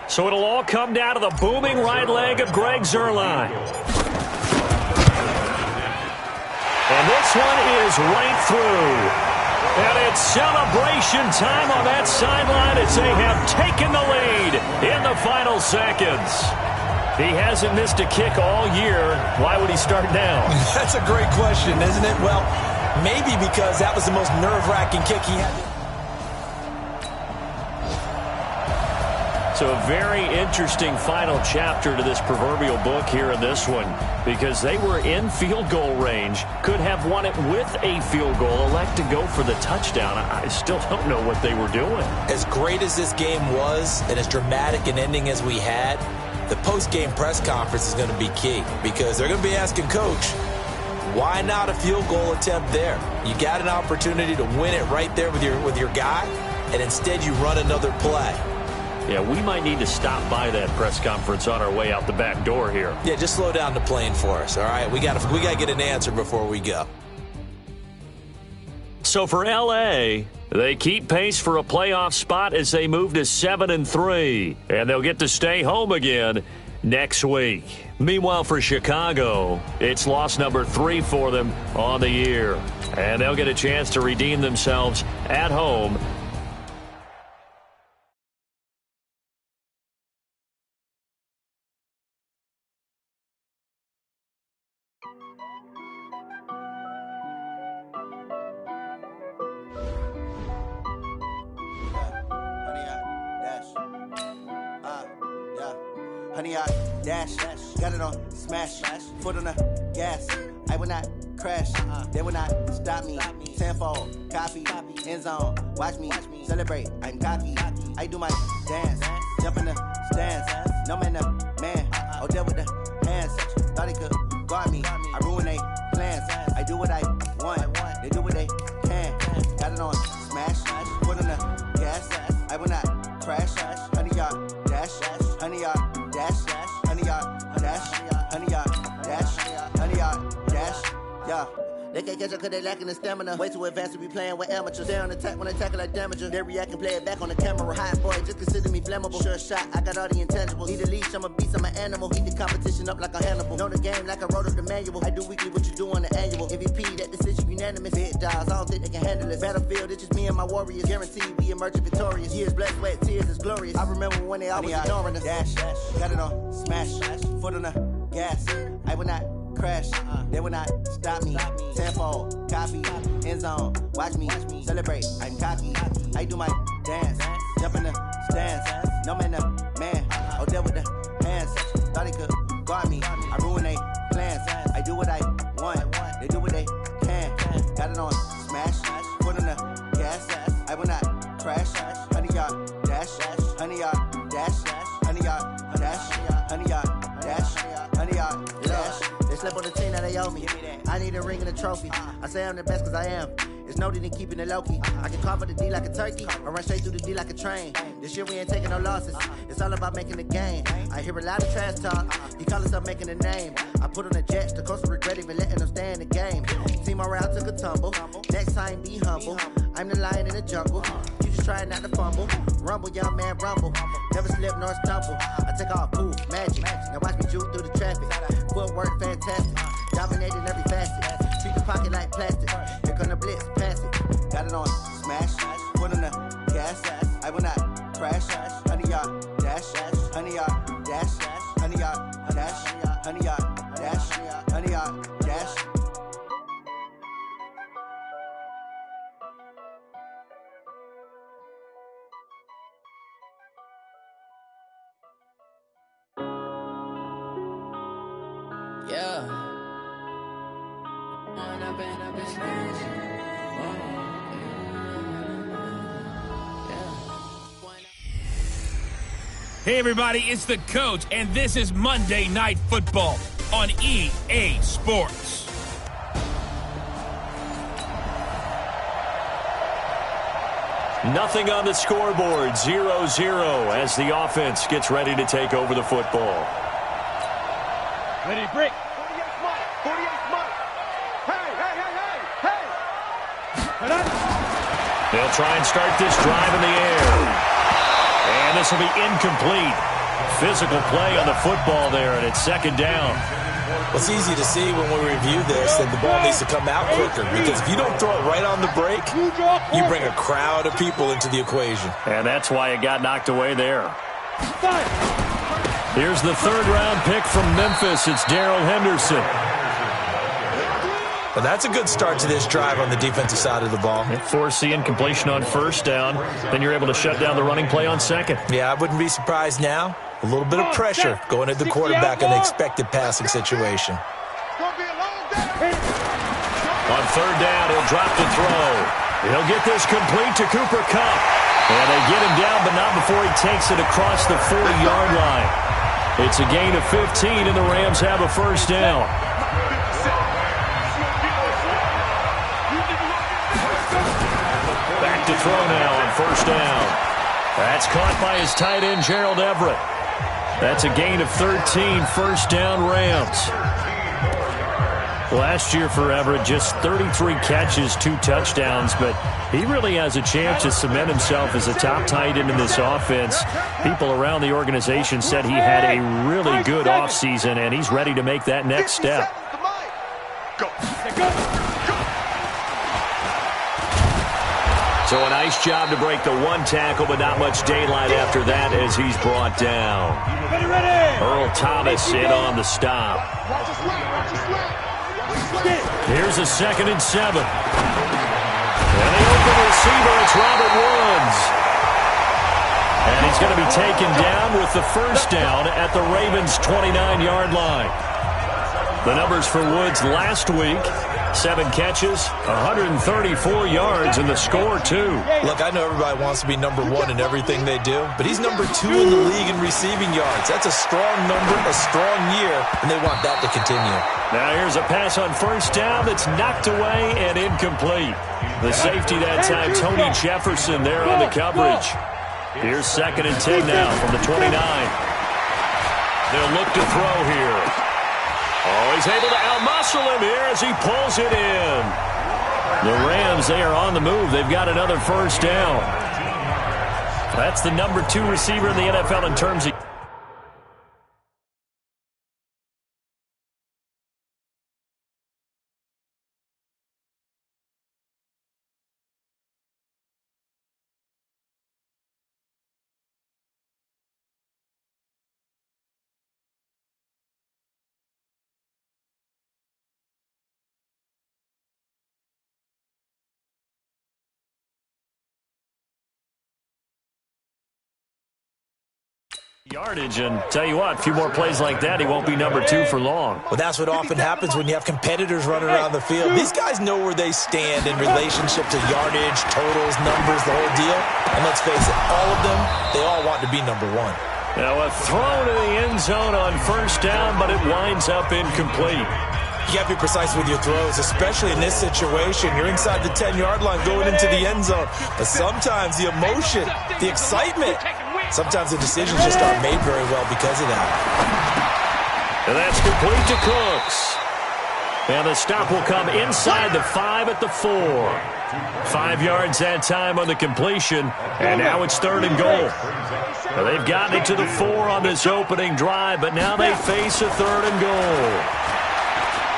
Speaker 6: So it'll all come down to the booming right leg of Greg Zuerlein. And this one is right through. And it's celebration time on that sideline as they have taken the lead in the final seconds. He hasn't missed a kick all year. Why would he start now?
Speaker 7: That's a great question, isn't it? Well, maybe because that was the most nerve-wracking kick he had. So a very interesting final chapter to this proverbial book here in this one, because they were in field goal range, could have won it with a field goal, elect to go for the touchdown. I still don't know what they were doing. As great as this game was and as dramatic an ending as we had, the post-game press conference is going to be key, because they're going to be asking Coach, why not a field goal attempt there? You got an opportunity to win it right there with your guy, and instead you run another play. Yeah, we might need to stop by that press conference on our way out the back door here. Yeah, just slow down the plane for us, all right? We got to get an answer before we go. So for L.A., they keep pace for a playoff spot as they move to 7-3, and they'll get to stay home again next week. Meanwhile, for Chicago, it's loss number 3 for them on the year, and they'll get a chance to redeem themselves at home.
Speaker 1: Honey, I dash, got it on smash, foot on the gas. I will not crash, they will not stop me. Tenfold, copy, end zone, watch me celebrate. I'm cocky, I do my dance, jump in the stands. No man, man, oh there with the hands. Thought he could guard me, I ruin they plans. I do what I want, they do what they can. Got it on smash, foot on the gas. I will not crash, honey, y'all dash, honey, y'all dash, honey, y'all dash, honey, y'all dash, honey, y'all dash, yeah. They can't catch up cause they lacking the stamina. Way too advanced to be playing with amateurs. They on attack when they tackle like damager. They react and play it back on the camera. Hot boy, just consider me flammable. Sure shot, I got all the intangibles. Need a leash, I'm a beast, I'm an animal. Heat the competition up like a Hannibal. Know the game like I wrote up the manual. I do weekly what you do on the annual. MVP, that decision unanimous. Big dogs, I don't think they can handle it. Battlefield, it's just me and my warriors. Guaranteed we emerge victorious. Years, blood, sweat, tears, is glorious. I remember when they always ignoring us. Dash, got it on smash, foot on the gas. I will not crash, they will not stop me. Tenfold, copy, end zone, watch me celebrate. I'm cocky, I do my dance, jump in the stands. No man, man, oh there with the hands. Thought he could guard me, I ruin they plans. I do what I want, they do what they can. Got it it on smash, foot on the gas, I will not crash, 100-yard dash, 100-yard dash, 100-yard dash, 100-yard dash, 100-yard dash. They slept on the team that they owe me. I need a ring and a trophy. I say I'm the best cause I am. It's noted in keeping it low-key. I can carve up the D like a turkey or run straight through the D like a train. This year we ain't taking no losses. It's all about making the game. I hear a lot of trash talk. He call himself making a name. I put on the Jets. The coach will regret even letting them stay in the game. Team morale took a tumble. Next time be humble. I'm the lion in the jungle. You just trying not to fumble. Rumble, young man, rumble. Never slip nor stumble. I take off, poof, magic. Now watch me juke through the traffic. Footwork fantastic. Dominating every facet. Treat the pocket like plastic. Here come the blitz, pass it. Got it on smash, foot on the gas. I will not crash. 100-yard dash, 100-yard dash, 100-yard dash, 100-yard dash, 100-yard dash.
Speaker 5: Yeah.
Speaker 4: Hey everybody, it's the coach, and this is Monday Night Football on EA Sports.
Speaker 6: Nothing on the scoreboard, 0-0 as the offense gets ready to take over the football.
Speaker 3: Ready, break.
Speaker 2: 48 Mike. Hey.
Speaker 6: They'll try and start this drive in the air. And this will be incomplete. Physical play on the football there, and it's second down.
Speaker 7: Well, it's easy to see when we review this that the ball needs to come out quicker, because if you don't throw it right on the break, you bring a crowd of people into the equation.
Speaker 6: And that's why it got knocked away there. Here's the third-round pick from Memphis. It's Darrell Henderson.
Speaker 7: Well, that's a good start to this drive on the defensive side of the ball.
Speaker 6: Force the incompletion on first down. Then you're able to shut down the running play on second.
Speaker 7: Yeah, I wouldn't be surprised now. A little bit of pressure going at the quarterback in an expected passing situation.
Speaker 6: On third down, he'll drop to throw. He'll get this complete to Cooper Kupp. And they get him down, but not before he takes it across the 40-yard line. It's a gain of 15, and the Rams have a first down. Back to throw now on first down. That's caught by his tight end, Gerald Everett. That's a gain of 13, first down Rams. Last year for Everett, just 33 catches, 2 touchdowns, but he really has a chance to cement himself as a top tight end in this offense. People around the organization said he had a really good offseason, and he's ready to make that next step. So a nice job to break the one tackle, but not much daylight after that as he's brought down. Earl Thomas in on the stop. Here's a 2nd and 7. And the open receiver, it's Robert Woods. And he's going to be taken down with the first down at the Ravens' 29-yard line. The numbers for Woods last week: 7 catches, 134 yards, and the score, too.
Speaker 7: Look, I know everybody wants to be number 1 in everything they do, but he's number 2 in the league in receiving yards. That's a strong number, a strong year, and they want that to continue.
Speaker 6: Now here's a pass on first down that's knocked away and incomplete. The safety that time, Tony Jefferson, there on the coverage. Here's 2nd and 10 now from the 29. They'll look to throw here. Oh, he's able to outmuscle him here as he pulls it in. The Rams, they are on the move. They've got another first down. That's the number 2 receiver in the NFL in terms of... Yardage, and tell you what, a few more plays like that, he won't be number 2 for long.
Speaker 7: Well, that's what often happens when you have competitors running around the field. These guys know where they stand in relationship to yardage, totals, numbers, the whole deal. And let's face it, all of them, they all want to be number 1.
Speaker 6: Now a throw to the end zone on first down, but it winds up incomplete.
Speaker 7: You got to be precise with your throws, especially in this situation. You're inside the 10-yard line going into the end zone. But sometimes the emotion, the excitement, sometimes the decisions just aren't made very well because of that.
Speaker 6: And that's complete to Cooks. And the stop will come inside the 5 at the 4. 5 yards that time on the completion. And now it's 3rd and goal. Well, they've gotten it to the 4 on this opening drive, but now they face a 3rd and goal.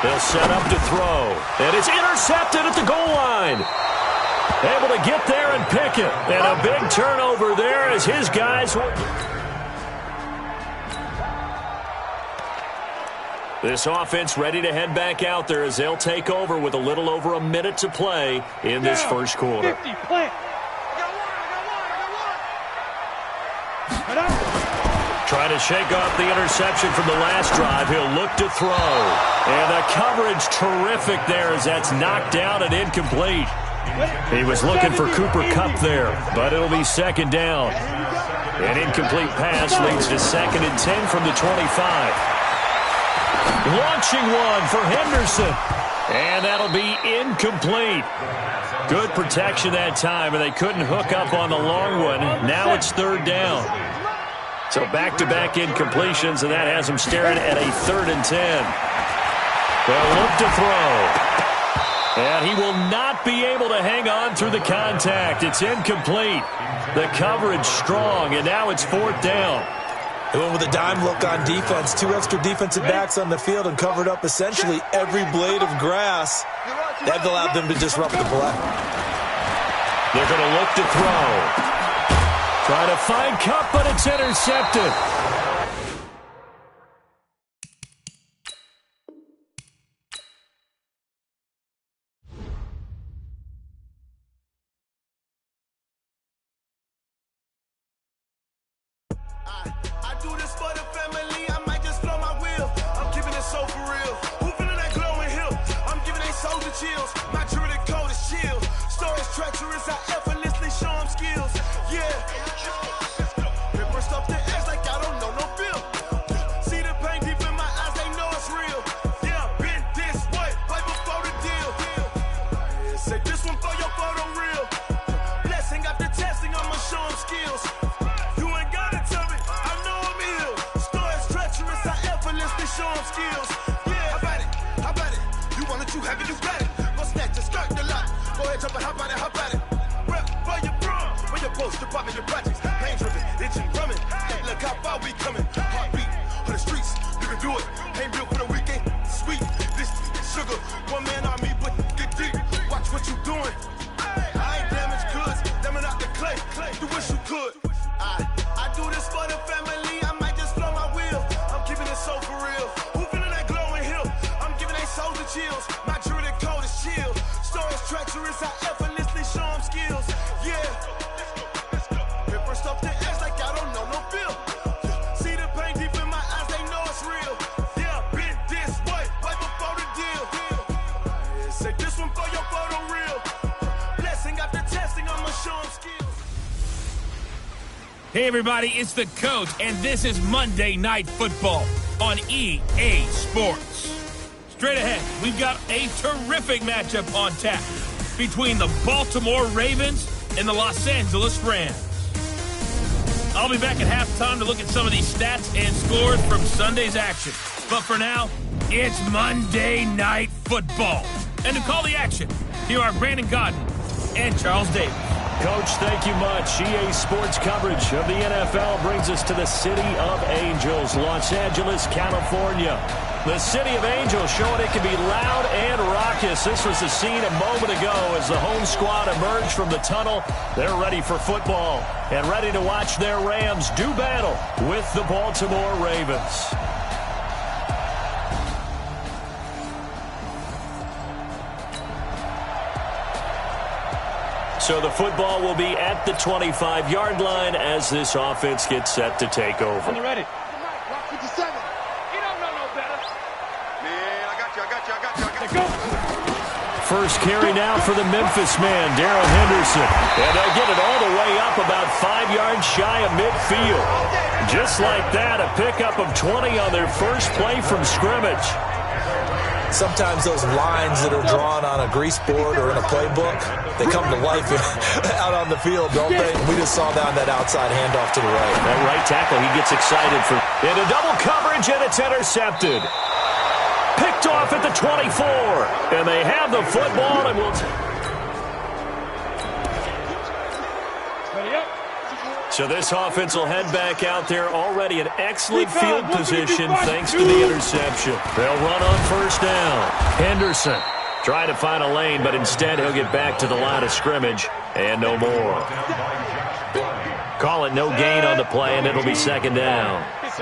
Speaker 6: They'll set up to throw. And it's intercepted at the goal line. Able to get there and pick it. And a big turnover there as his guys will... This offense ready to head back out there as they'll take over with a little over a minute to play in this first quarter.
Speaker 3: 50, plant.
Speaker 6: Trying to shake off the interception from the last drive. He'll look to throw. And the coverage terrific there as that's knocked down and incomplete. He was looking for Cooper Kupp there, but it'll be 2nd down. An incomplete pass leads to 2nd and 10 from the 25. Launching one for Henderson. And that'll be incomplete. Good protection that time, and they couldn't hook up on the long one. Now it's 3rd down. So back-to-back incompletions, and that has them staring at a 3rd and 10. They'll look to throw. And he will not be able to hang on through the contact. It's incomplete. The coverage strong, and now it's 4th down.
Speaker 7: They went with a dime look on defense. 2 extra defensive backs on the field and covered up essentially every blade of grass. That allowed them to disrupt the play.
Speaker 6: They're going to look to throw. Trying to find Kupp, but it's intercepted.
Speaker 11: I do this for the family. I might just blow my wheel. I'm keeping it so for real. Who feeling that glowing hill? I'm giving they soldier chills. My jewelry code is chill. Stories treacherous. I effortlessly show them skills. Yeah. Paper stuff that acts like I don't know no feel. See the pain deep in my eyes. They know it's real. Yeah, been this way right before the deal. Say this one for your photo real. Blessing after testing. I'ma show them skills. Show them skills. Yeah, how about it? You want it, you have it, you got it. Go snatch it, skirt the lot. Go ahead, jump it, how about it? Rep for your bro, for your post, your pop and your projects. Pain driven, itching, drumming. Look how far we coming. Heartbeat for the streets, you can do it. Ain't built for the weekend. Sweet, this sugar. One man army, but get deep. Watch what you doing. I ain't damaged goods, damn it out the clay. You wish you could. I do this for the family. I might just blow my wheel. I'm keeping it so for real. Who feeling that glowing hill? I'm giving they soldier chills. My jewelry code is chill. Stories treacherous. I effortlessly show them skills. Yeah. Paper stuff that acts like I don't know no feel. See the pain deep in my eyes. They know it's real. Yeah, been this way right before the deal. Say this one for your photo real. Blessing after testing. I'ma show them skills.
Speaker 4: Hey, everybody, it's the Coach, and this is Monday Night Football on EA Sports. Straight ahead, we've got a terrific matchup on tap between the Baltimore Ravens and the Los Angeles Rams. I'll be back at halftime to look at some of these stats and scores from Sunday's action. But for now, it's Monday Night Football. And to call the action, here are Brandon Godden and Charles Davis.
Speaker 6: Coach, thank you much. EA Sports coverage of the NFL brings us to the City of Angels, Los Angeles, California. The City of Angels showing it can be loud and raucous. This was the scene a moment ago as the home squad emerged from the tunnel. They're ready for football and ready to watch their Rams do battle with the Baltimore Ravens. So the football will be at the 25-yard line as this offense gets set to take over.
Speaker 3: On the ready.
Speaker 11: Rock 57. You don't know no better. Man, I got you.
Speaker 6: First carry now for the Memphis man, Darrell Henderson. And they'll get it all the way up about 5 yards shy of midfield. Just like that, a pickup of 20 on their first play from scrimmage.
Speaker 7: Sometimes those lines that are drawn on a grease board or in a playbook, they come to life out on the field, don't they? We just saw down that outside handoff to the right.
Speaker 6: That right tackle, he gets excited for into double coverage, and it's intercepted. Picked off at the 24, and they have the football, and will. So this offense will head back out there, already in excellent field position thanks to the interception. They'll run on first down. Henderson trying to find a lane, but instead he'll get back to the line of scrimmage, and no more. Call it no gain on the play, and it'll be second down.
Speaker 10: At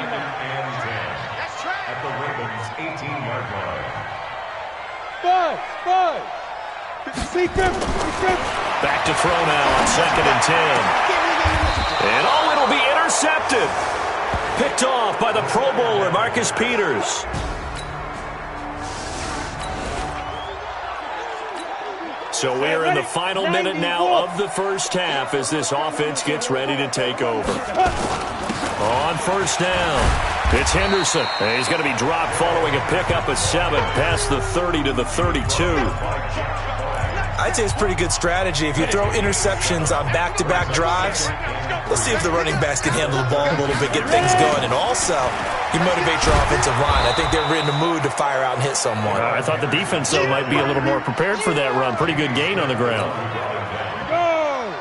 Speaker 10: the Ravens' 18-yard line.
Speaker 6: Back to throw now on 2nd and 10. And it'll be intercepted. Picked off by the Pro Bowler, Marcus Peters. So we're in the final minute now of the first half as this offense gets ready to take over. On first down, it's Henderson. And he's going to be dropped following a pickup of 7 past the 30 to the 32.
Speaker 7: I'd say it's pretty good strategy. If you throw interceptions on back-to-back drives, let's see if the running backs can handle the ball a little bit, get things going. And also, you motivate your offensive line. I think they're in the mood to fire out and hit someone.
Speaker 6: I thought the defense, though, might be a little more prepared for that run. Pretty good gain on the ground.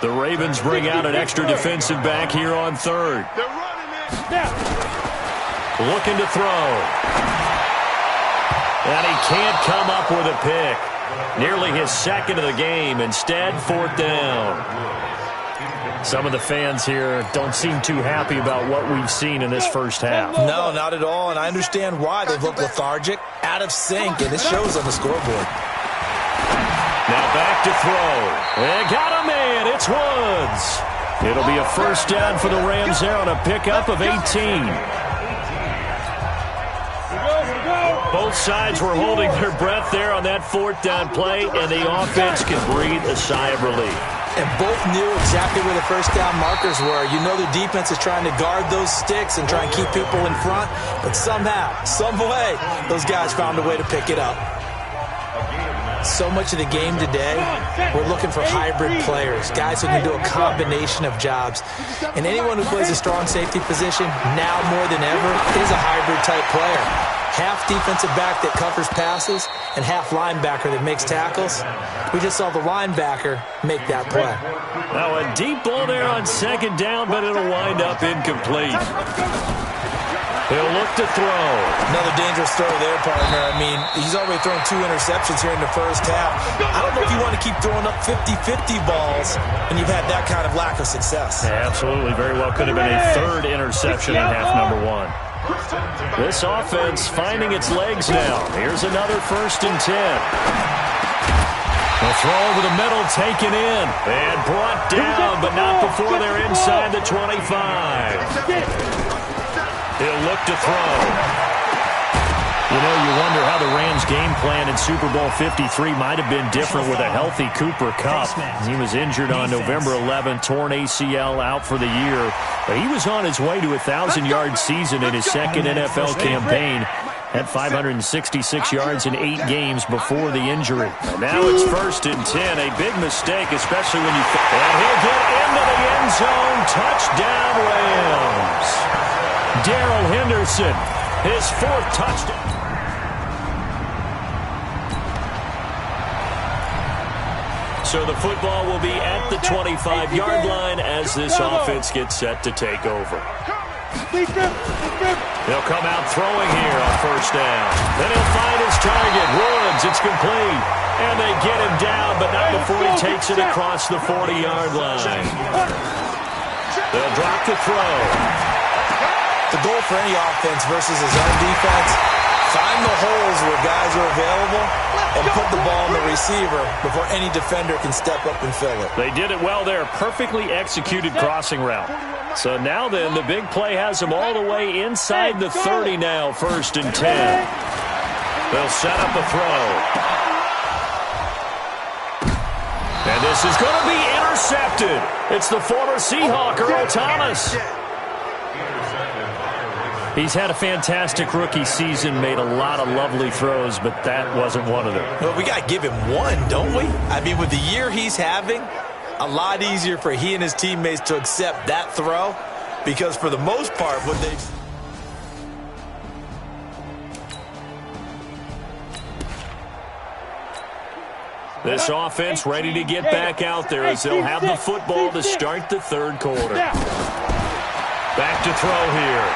Speaker 6: The Ravens bring out an extra defensive back here on third. Looking to throw. And he can't come up with a pick. Nearly his second of the game. Instead, 4th down. Some of the fans here don't seem too happy about what we've seen in this first half.
Speaker 7: No, not at all, and I understand why. They look lethargic, out of sync, and it shows on the scoreboard.
Speaker 6: Now back to throw. They got a man. It's Woods. It'll be a first down for the Rams there on a pickup of 18. Both sides were holding their breath there on that 4th down play, and the offense can breathe a sigh of relief.
Speaker 7: And both knew exactly where the first down markers were. You know the defense is trying to guard those sticks and try and keep people in front, but somehow, some way, those guys found a way to pick it up. So much of the game today, we're looking for hybrid players, guys who can do a combination of jobs. And anyone who plays a strong safety position, now more than ever, is a hybrid-type player. Half defensive back that covers passes and half linebacker that makes tackles. We just saw the linebacker make that play.
Speaker 6: Now a deep ball there on 2nd down, but it'll wind up incomplete. He'll look to throw.
Speaker 7: Another dangerous throw there, partner. I mean, he's already thrown 2 interceptions here in the first half. I don't know if you want to keep throwing up 50-50 balls when you've had that kind of lack of success.
Speaker 6: Yeah, absolutely. Very well could have been a 3rd interception in half number 1. This offense finding its legs now. Here's another 1st and 10. The throw over the middle taken in and brought down, but not before they're inside the 25. He'll look to throw. You know, you wonder how the Rams' game plan in Super Bowl 53 might have been different with a healthy Cooper Kupp. He was injured on November 11th, torn ACL, out for the year. But he was on his way to a 1,000-yard season in his 2nd NFL campaign. Had 566 yards in 8 games before the injury. And now it's 1st and 10. A big mistake, especially when you... And he'll get into the end zone. Touchdown, Rams. Darrell Henderson, his 4th touchdown. So the football will be at the 25-yard line as this offense gets set to take over. They'll come out throwing here on 1st down. Then he'll find his target, Woods. It's complete. And they get him down, but not before he takes it across the 40-yard line. They'll drop the throw.
Speaker 7: The goal for any offense versus his own defense, Find the holes where guys are available and put the ball on the receiver before any defender can step up and fill it.
Speaker 6: They did it well there. Perfectly executed crossing route. So now then, the big play has them all the way inside the 30 now, 1st and 10. They'll set up a throw. And this is going to be intercepted. It's the former Seahawk, Earl Thomas. He's had a fantastic rookie season, made a lot of lovely throws, but that wasn't one of them.
Speaker 7: Well, we got to give him one, don't we? I mean, with the year he's having, a lot easier for he and his teammates to accept that throw, because for the most part, what they've...
Speaker 6: This offense ready to get back out there as they'll have the football to start the 3rd quarter. Back to throw here.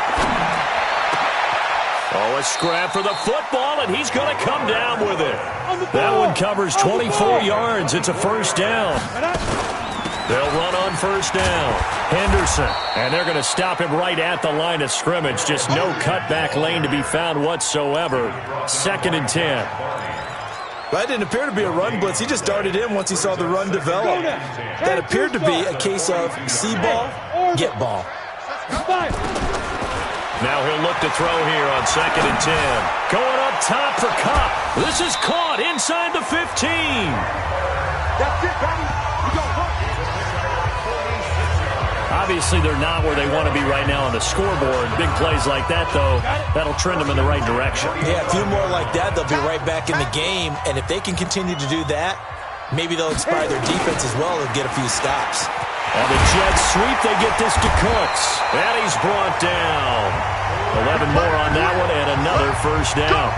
Speaker 6: Oh, a scrap for the football, and he's going to come down with it. That one covers 24 yards. It's a 1st down. They'll run on 1st down. Henderson, and they're going to stop him right at the line of scrimmage. Just no cutback lane to be found whatsoever. 2nd and 10.
Speaker 7: That didn't appear to be a run blitz. He just darted in once he saw the run develop. That appeared to be a case of see ball, get ball.
Speaker 6: Now he'll look to throw here on 2nd and 10. Going up top for Kupp. This is caught inside the 15.
Speaker 3: That's it, baby. You go work.
Speaker 6: Obviously, they're not where they want to be right now on the scoreboard. Big plays like that, though, that'll trend them in the right direction.
Speaker 7: Yeah, a few more like that, they'll be right back in the game. And if they can continue to do that, maybe they'll inspire their defense as well and get a few stops.
Speaker 6: On the jet sweep, they get this to Cooks. And he's brought down. 11 more on that one and another 1st down.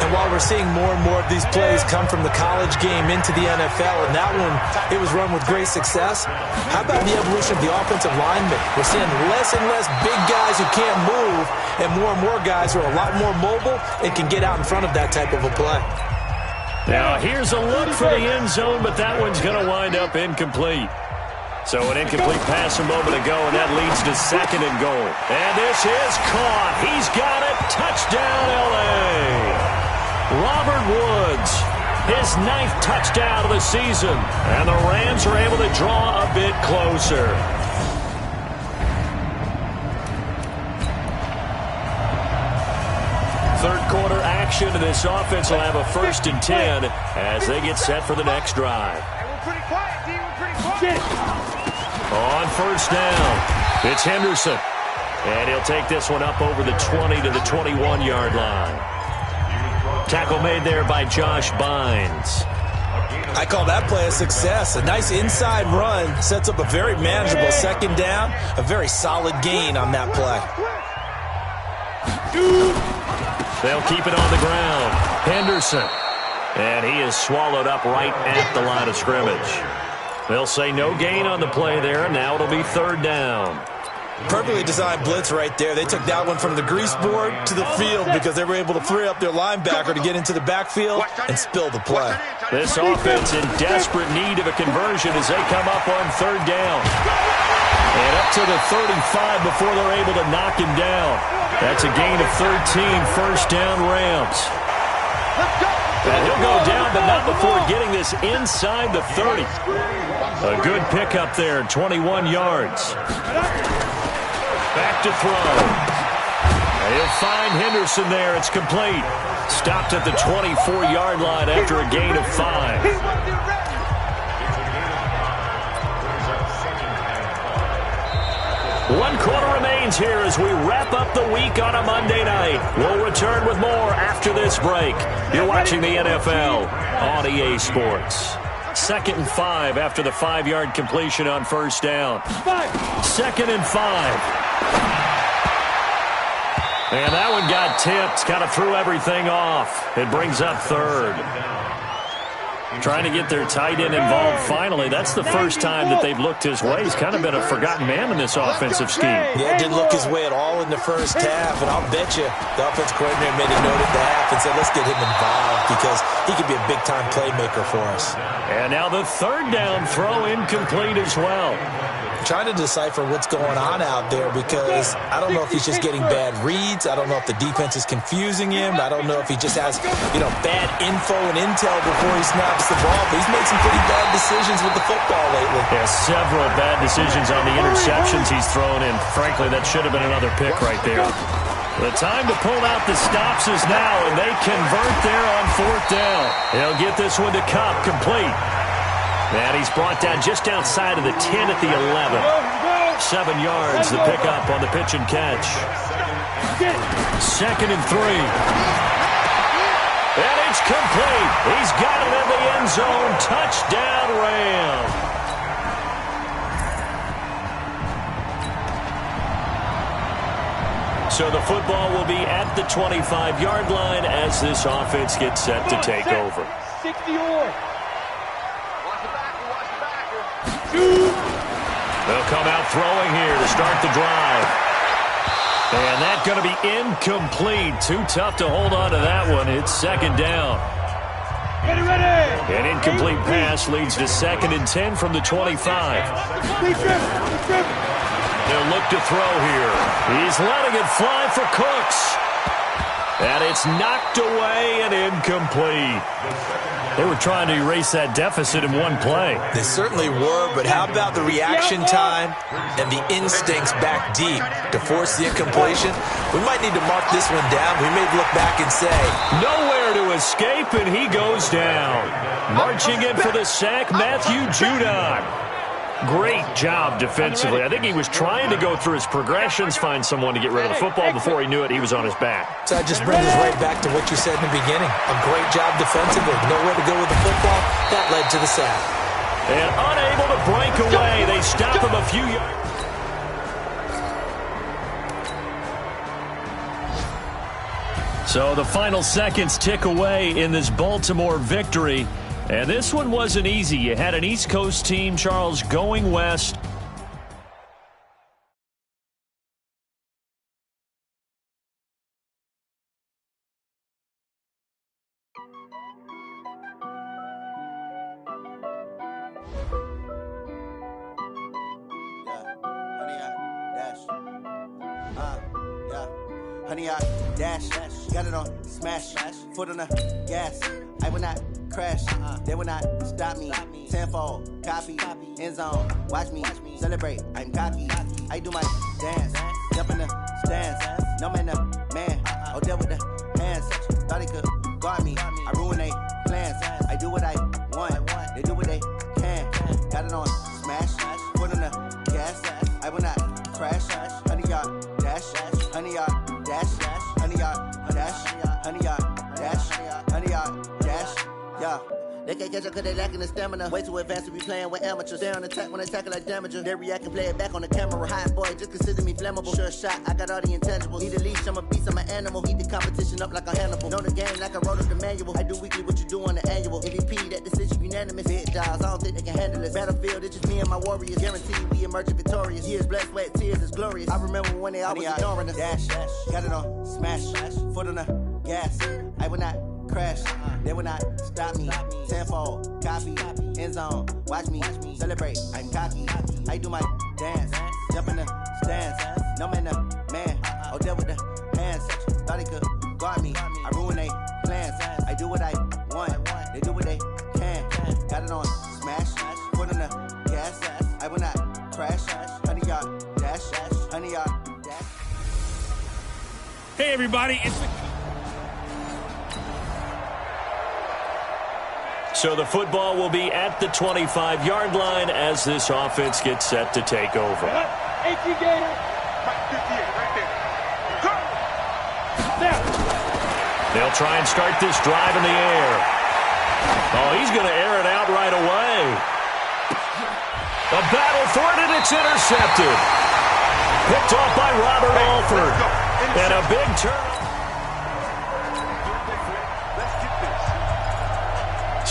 Speaker 7: And while we're seeing more and more of these plays come from the college game into the NFL, and that one, it was run with great success, how about the evolution of the offensive linemen? We're seeing less and less big guys who can't move and more guys who are a lot more mobile and can get out in front of that type of a play.
Speaker 6: Now, here's a look for the end zone, but that one's going to wind up incomplete. So an incomplete pass a moment ago, and that leads to 2nd and goal. And this is caught. He's got it. Touchdown, L.A. Robert Woods, his 9th touchdown of the season. And the Rams are able to draw a bit closer. Third quarter action, and this offense will have a 1st and 10 as they get set for the next drive.
Speaker 3: We're pretty quiet, D. We're pretty quiet.
Speaker 6: On 1st down, it's Henderson. And he'll take this one up over the 20 to the 21-yard line. Tackle made there by Josh Bynes.
Speaker 7: I call that play a success. A nice inside run sets up a very manageable 2nd down. A very solid gain on that play.
Speaker 6: They'll keep it on the ground. Henderson. And he is swallowed up right at the line of scrimmage. They'll say no gain on the play there. Now it'll be 3rd down.
Speaker 7: Perfectly designed blitz right there. They took that one from the grease board to the field because they were able to free up their linebacker to get into the backfield and spill the play.
Speaker 6: This offense in desperate need of a conversion as they come up on 3rd down. And up to the 35 before they're able to knock him down. That's a gain of 13, 1st down Rams. And he'll go down, but not before getting this inside the 30. A good pickup there, 21 yards. Back to throw. He'll find Henderson there. It's complete. Stopped at the 24-yard line after a gain of 5. 1 quarter remains here as we wrap up the week on a Monday night. We'll return with more after this break. You're watching the NFL on EA Sports. 2nd and 5 after the 5-yard completion on 1st down. 2nd and 5. And that one got tipped, kind of threw everything off. It brings up 3rd. Trying to get their tight end involved finally. That's the first time that they've looked his way. He's kind of been a forgotten man in this offensive scheme.
Speaker 7: Yeah, it didn't look his way at all in the first half, and I'll bet you the offensive coordinator made a note at the half and said, let's get him involved because he could be a big-time playmaker for us.
Speaker 6: And now the third down throw incomplete as well.
Speaker 7: Trying to decipher what's going on out there because I don't know if he's just getting bad reads. I don't know if the defense is confusing him. I don't know if he just has, bad info and intel before he snaps the ball. But he's made some pretty bad decisions with the football lately.
Speaker 6: Yeah, several bad decisions on the interceptions he's thrown in. Frankly, that should have been another pick right there. The time to pull out the stops is now, and they convert there on fourth down. He'll get this one to Cobb, complete. And he's brought down just outside of the 10 at the 11. 7 yards, the pickup on the pitch and catch. 2nd and 3. And it's complete. He's got it in the end zone. Touchdown, Ram. So the football will be at the 25-yard line as this offense gets set to take over.
Speaker 3: 60-yard.
Speaker 6: They'll come out throwing here to start the drive. And that's going to be incomplete. Too tough to hold on to that one. It's 2nd down.
Speaker 3: Ready.
Speaker 6: An incomplete pass leads to 2nd and 10 from the 25. They'll look to throw here. He's letting it fly for Cooks. And it's knocked away and incomplete. They were trying to erase that deficit in one play.
Speaker 7: They certainly were, but how about the reaction time and the instincts back deep to force the incompletion? We might need to mark this one down. We may look back and say,
Speaker 6: nowhere to escape, and he goes down. Marching in for the sack, Matthew Judon. Great job defensively. I think he was trying to go through his progressions, find someone to get rid of the football. Before he knew it, he was on his back.
Speaker 7: So that just brings us right back to what you said in the beginning. A great job defensively. Nowhere to go with the football. That led to the sack.
Speaker 6: And unable to break away. They stop him a few yards. So the final seconds tick away in this Baltimore victory. And this one wasn't easy. You had an East Coast team, Charles, going west.
Speaker 1: Honey, I dash, got it on smash, foot on the gas. I will not crash, they will not stop me. Tenfold, copy, end zone, watch me celebrate. I'm cocky, I do my dance, jump in the stands. No man, the man, oh, deal with the hands. Thought he could guard me, I ruin they plans. I do what I want, they do what they can. Got it on smash, foot on the gas. I will not crash, honey, y'all dash, honey, y'all dash, honey, y'all dash, honey, y'all dash, honey, y'all dash, yeah. They can't catch up cause they lacking the stamina. Way too advanced to be playing with amateurs. Stay on attack when they tackle like damager. They react and play it back on the camera. Hot boy, just consider me flammable. Sure shot, I got all the intangibles. Need a leash, I'm a beast, I'm an animal. Heat the competition up like a Hannibal. Know the game like I wrote up the manual. I do weekly what you do on the annual. MVP, that decision unanimous. Big jobs, I don't think they can handle it. Battlefield, it's just me and my warriors. Guaranteed we emerging victorious. Years, blood, sweat, tears, it's glorious. I remember when they always ignoring us. Dash, got it on smash, foot on the gas. I will not crash, they will not stop me. Tenfold, copy, end zone, watch me celebrate. I'm cocky, I do my dance, jump in the stands. No man, the man, oh, deal with the hands. Thought he could guard me, I ruin they plans. I do what I want, they do what they can. Got it on smash, foot on the gas. I will not crash, honey, y'all dash, honey, y'all dash.
Speaker 4: Hey, everybody, it's the...
Speaker 6: So the football will be at the 25-yard line as this offense gets set to take over. They'll try and start this drive in the air. Oh, he's going to air it out right away. A battle for it, and it's intercepted. Picked off by Robert Alford. And a big turn.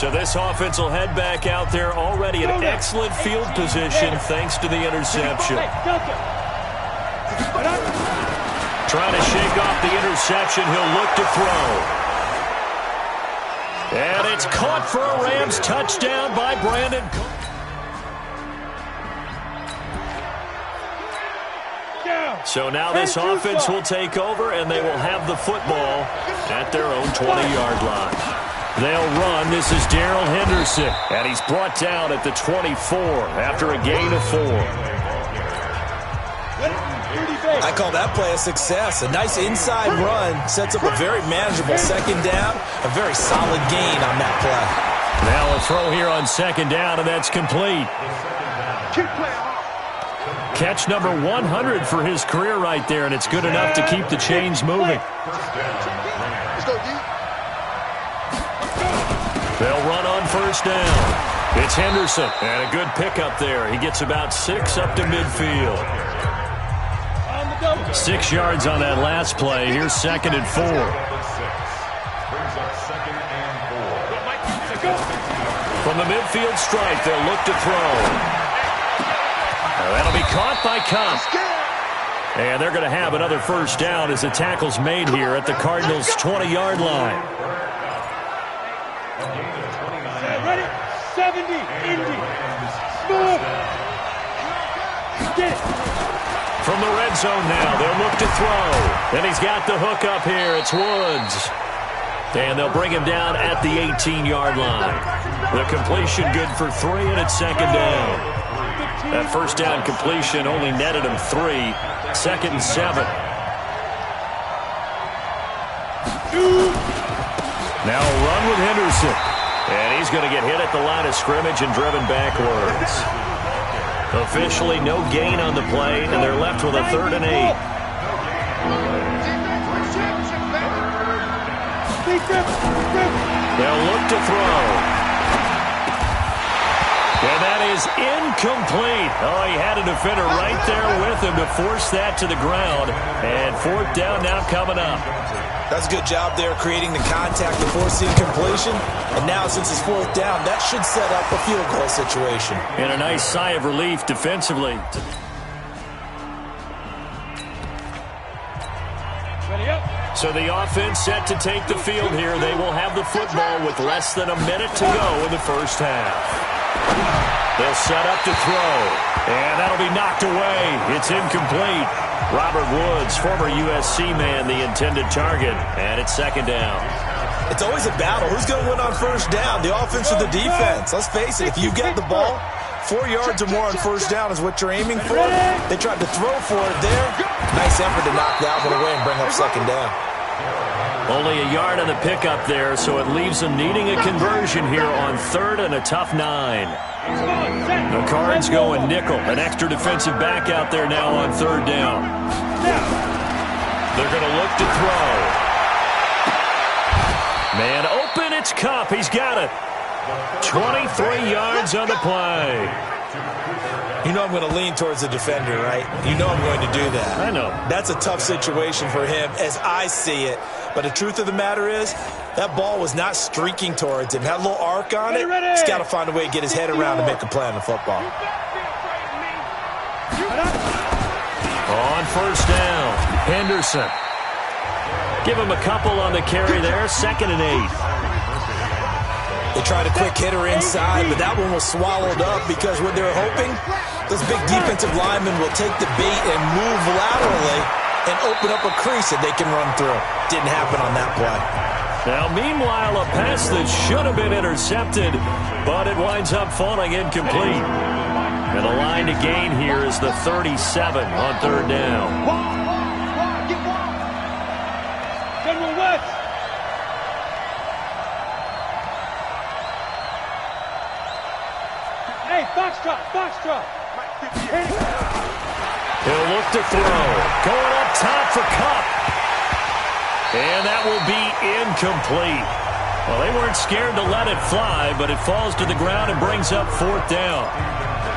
Speaker 6: So this offense will head back out there already in excellent field position thanks to the interception. Trying to shake off the interception. He'll look to throw. And it's caught for a Rams touchdown by Brandon. So now this offense will take over, and they will have the football at their own 20-yard line. They'll run. This is Darrell Henderson, and he's brought down at the 24 after a gain of 4.
Speaker 7: I call that play a success. A nice inside run sets up a very manageable second down, a very solid gain on that play.
Speaker 6: Now a throw here on second down, and that's complete. Catch number 100 for his career right there, and it's good enough to keep the chains moving. They'll run on first down. It's Henderson, and a good pickup there. He gets about 6 up to midfield. 6 yards on that last play. Here's 2nd and 4. From the midfield stripe, they'll look to throw. That'll be caught by Cup. And they're going to have another first down as the tackle's made here at the Cardinals' 20-yard line.
Speaker 3: Ready? 70, Indy. Move. Get it.
Speaker 6: From the red zone now, they'll look to throw. And he's got the hook up here. It's Woods. And they'll bring him down at the 18-yard line. The completion good for 3, and it's 2nd down. That first down completion only netted him 3. 2nd and 7. Now a run with Henderson. And he's going to get hit at the line of scrimmage and driven backwards. Officially no gain on the play, and they're left with a 3rd and 8. They'll look to throw. And that is incomplete. Oh, he had a defender right there with him to force that to the ground. And 4th down now coming up.
Speaker 7: That's a good job there creating the contact to force the incompletion. And now since it's 4th down, that should set up a field goal situation.
Speaker 6: And a nice sigh of relief defensively. So the offense set to take the field here. They will have the football with less than a minute to go in the first half. They'll set up to throw, and that'll be knocked away. It's incomplete. Robert Woods, former USC man, the intended target, and it's 2nd down.
Speaker 7: It's always a battle. Who's going to win on first down, the offense or the defense? Let's face it, if you get the ball, 4 yards or more on first down is what you're aiming for. They tried to throw for it there. Nice effort to knock that one away and bring up 2nd down.
Speaker 6: Only a yard on the pickup there, so it leaves them needing a conversion here on 3rd and a tough 9. The Cards going nickel. An extra defensive back out there now on 3rd down. They're going to look to throw. Man open, it's Cup. He's got it. 23 yards on the play.
Speaker 7: You know I'm going to lean towards the defender, right? You know I'm going to do that.
Speaker 6: I know.
Speaker 7: That's a tough situation for him as I see it. But the truth of the matter is, that ball was not streaking towards him. Had a little arc on it. He's got to find a way to get his head around and make a play on the football.
Speaker 6: On first down, Henderson. Give him a couple on the carry there. 2nd and 8.
Speaker 7: They tried a quick hitter inside, but that one was swallowed up because what they were hoping, those big defensive linemen will take the bait and move laterally and open up a crease that they can run through. Didn't happen on that play.
Speaker 6: Now, meanwhile, a pass that should have been intercepted, but it winds up falling incomplete. And the line to gain here is the 37 on 3rd down.
Speaker 3: General West. Hey, Foxtrot.
Speaker 6: He'll look to throw. Going up top for Cup. And that will be incomplete. Well, they weren't scared to let it fly, but it falls to the ground and brings up 4th down.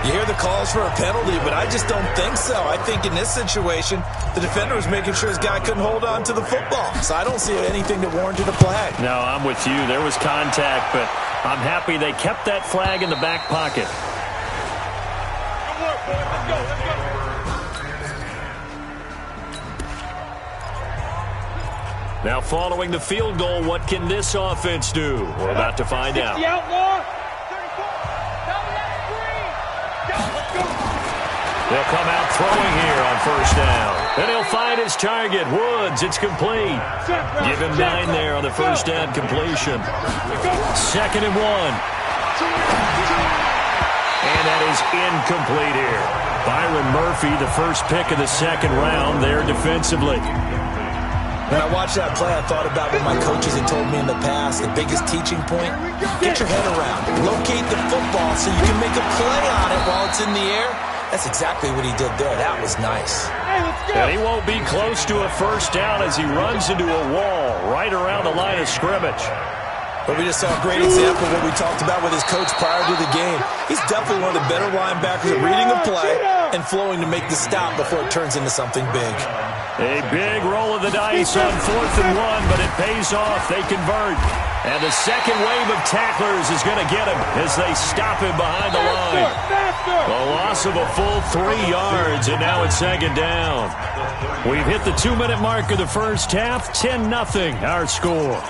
Speaker 7: You hear the calls for a penalty, but I just don't think so. I think in this situation, the defender was making sure his guy couldn't hold on to the football. So I don't see anything that warranted a flag.
Speaker 6: No, I'm with you. There was contact, but I'm happy they kept that flag in the back pocket. Now following the field goal, what can this offense do? We're about to find out.
Speaker 3: The outlaw.
Speaker 6: They'll come out throwing here on first down. And he'll find his target, Woods. It's complete. Give him 9 there on the first down completion. 2nd and 1. And that is incomplete here. Byron Murphy, the first pick of the 2nd round there defensively.
Speaker 7: When I watched that play, I thought about what my coaches had told me in the past. The biggest teaching point, get your head around. Locate the football so you can make a play on it while it's in the air. That's exactly what he did there. That was nice.
Speaker 6: And he won't be close to a first down as he runs into a wall right around the line of scrimmage.
Speaker 7: But we just saw a great example of what we talked about with his coach prior to the game. He's definitely one of the better linebackers at reading a play and flowing to make the stop before it turns into something big.
Speaker 6: A big roll of the dice on 4th and 1, but it pays off. They convert. And the second wave of tacklers is going to get him as they stop him behind the line. A loss of a full 3 yards, and now it's 2nd down. We've hit the 2-minute mark of the first half. 10-0 our score.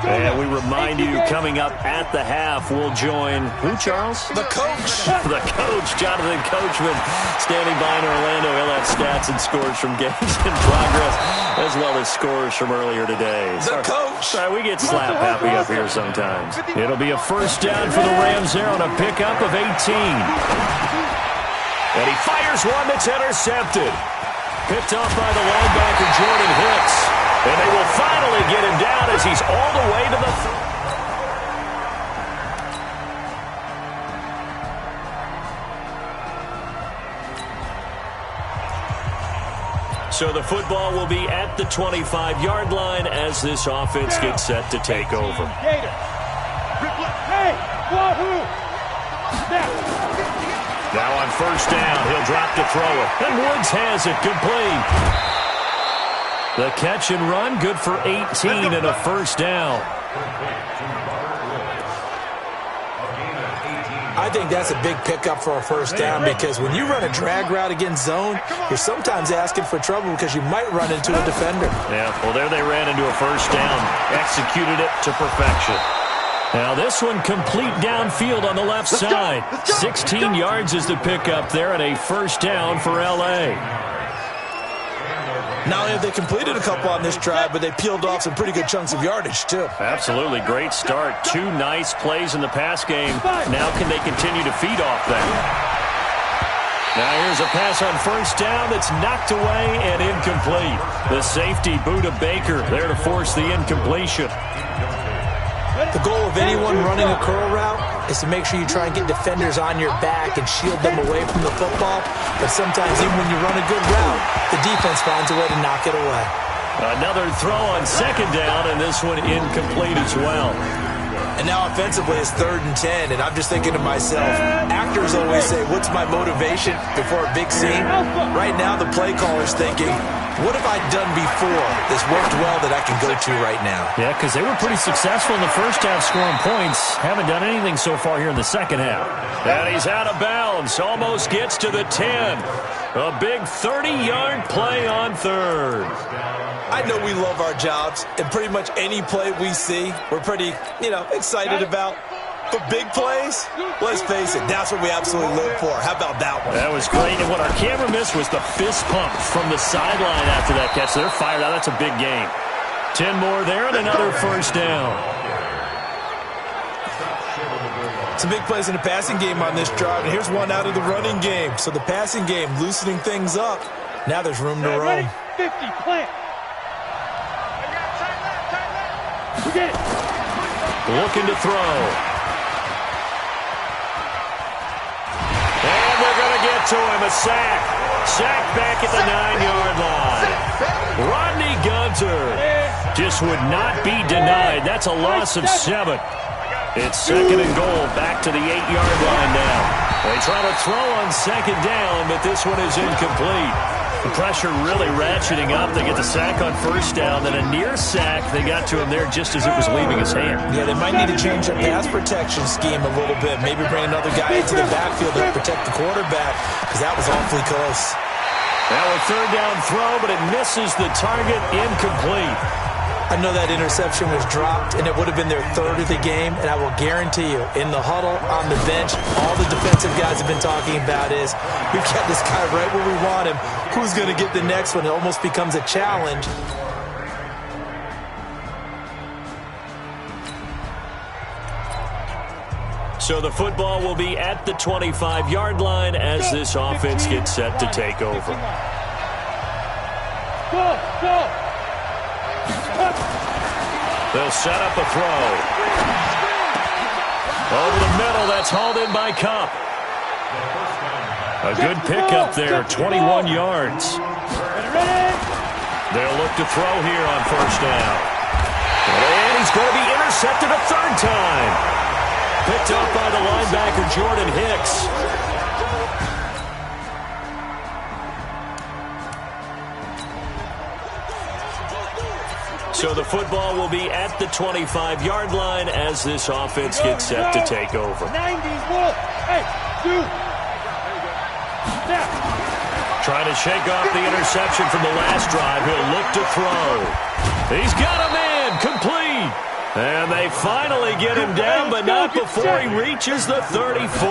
Speaker 6: And we remind you, coming up at the half, we'll join who, Charles?
Speaker 7: The coach.
Speaker 6: The coach, Jonathan Coachman, standing by in Orlando. He'll have stats and scores from games in progress, as well as scores from earlier today.
Speaker 7: The coach.
Speaker 6: Sorry, we get slap happy up here sometimes. It'll be a first down for the Rams there on a pickup of 18. And he fires one that's intercepted. Picked off by the linebacker, Jordan Hicks. And they will finally get him down as he's all the way to the... So the football will be at the 25-yard line as this offense gets set to take over. Now on first down, he'll drop to throw it. And Woods has it complete. The catch and run, good for 18 and a first down.
Speaker 7: I think that's a big pickup for a first down because when you run a drag route against zone, you're sometimes asking for trouble because you might run into a defender.
Speaker 6: Yeah, well, there they ran into a first down. Executed it to perfection. Now this one complete downfield on the left side. 16 yards is the pickup there and a first down for L.A.
Speaker 7: Not only have they completed a couple on this drive, but they peeled off some pretty good chunks of yardage, too.
Speaker 6: Absolutely. Great start. 2 nice plays in the pass game. Now can they continue to feed off that? Now here's a pass on first down that's knocked away and incomplete. The safety, Buda Baker, there to force the incompletion.
Speaker 7: The goal of anyone running a curl route is to make sure you try and get defenders on your back and shield them away from the football. But sometimes even when you run a good route, the defense finds a way to knock it away.
Speaker 6: Another throw on second down, and this one incomplete as well.
Speaker 7: And now offensively it's 3rd and 10, and I'm just thinking to myself, actors always say, what's my motivation before a big scene? Right now the play caller's thinking, what have I done before that's worked well that I can go to right now?
Speaker 6: Yeah, because they were pretty successful in the first half scoring points. Haven't done anything so far here in the second half. And he's out of bounds. Almost gets to the 10. A big 30-yard play on 3rd.
Speaker 7: I know we love our jobs, and pretty much any play we see, we're pretty, excited about. But big plays, let's face it, that's what we absolutely live for. How about that one?
Speaker 6: That was great, and what our camera missed was the fist pump from the sideline after that catch. They're fired out. That's a big game. 10 more there and another first down.
Speaker 7: Some big plays in the passing game on this drive, and here's one out of the running game. So the passing game loosening things up. Now there's room to roam.
Speaker 3: 50, plant. We get it.
Speaker 6: Looking to throw. And they're going to get to him. A sack. Sack back at the 9-yard line. Rodney Gunter just would not be denied. That's a loss of 7. It's second and goal, back to the 8-yard line now. They try to throw on second down, but this one is incomplete. The pressure really ratcheting up. They get the sack on first down, then a near sack. They got to him there just as it was leaving his hand.
Speaker 7: Yeah, they might need to change their pass protection scheme a little bit. Maybe bring another guy into the backfield to protect the quarterback, because that was awfully close.
Speaker 6: Now a third down throw, but it misses the target, incomplete.
Speaker 7: I know that interception was dropped, and it would have been their third of the game, and I will guarantee you, in the huddle, on the bench, all the defensive guys have been talking about is, we've got this guy right where we want him. Who's going to get the next one? It almost becomes a challenge.
Speaker 6: So the football will be at the 25-yard line as this offense gets set to take over.
Speaker 3: Go!
Speaker 6: They'll set up a throw. Over the middle, that's hauled in by Cup. A good pickup there, 21 yards. They'll look to throw here on first down. And he's going to be intercepted a third time. Picked up by the linebacker, Jordan Hicks. So the football will be at the 25-yard line as this offense gets set to take over.
Speaker 3: 90s ball. Hey, dude.
Speaker 6: Trying to shake off the interception from the last drive. He'll look to throw. He's got a man, complete. And they finally get him down, but not before he reaches the 34.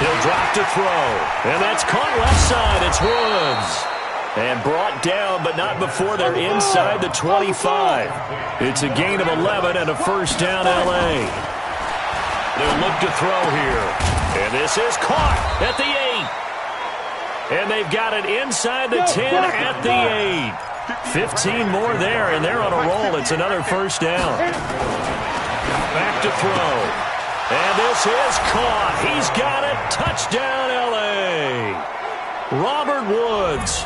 Speaker 6: He'll drop to throw. And that's caught left side. It's Woods. And brought down, but not before they're inside the 25. It's a gain of 11 and a first down, L.A. They'll look to throw here. And this is caught at the 8. And they've got it inside the 10 at the 8. 15 more there, and they're on a roll. It's another first down. Back to throw. And this is caught. He's got it. Touchdown, L.A. Robert Woods.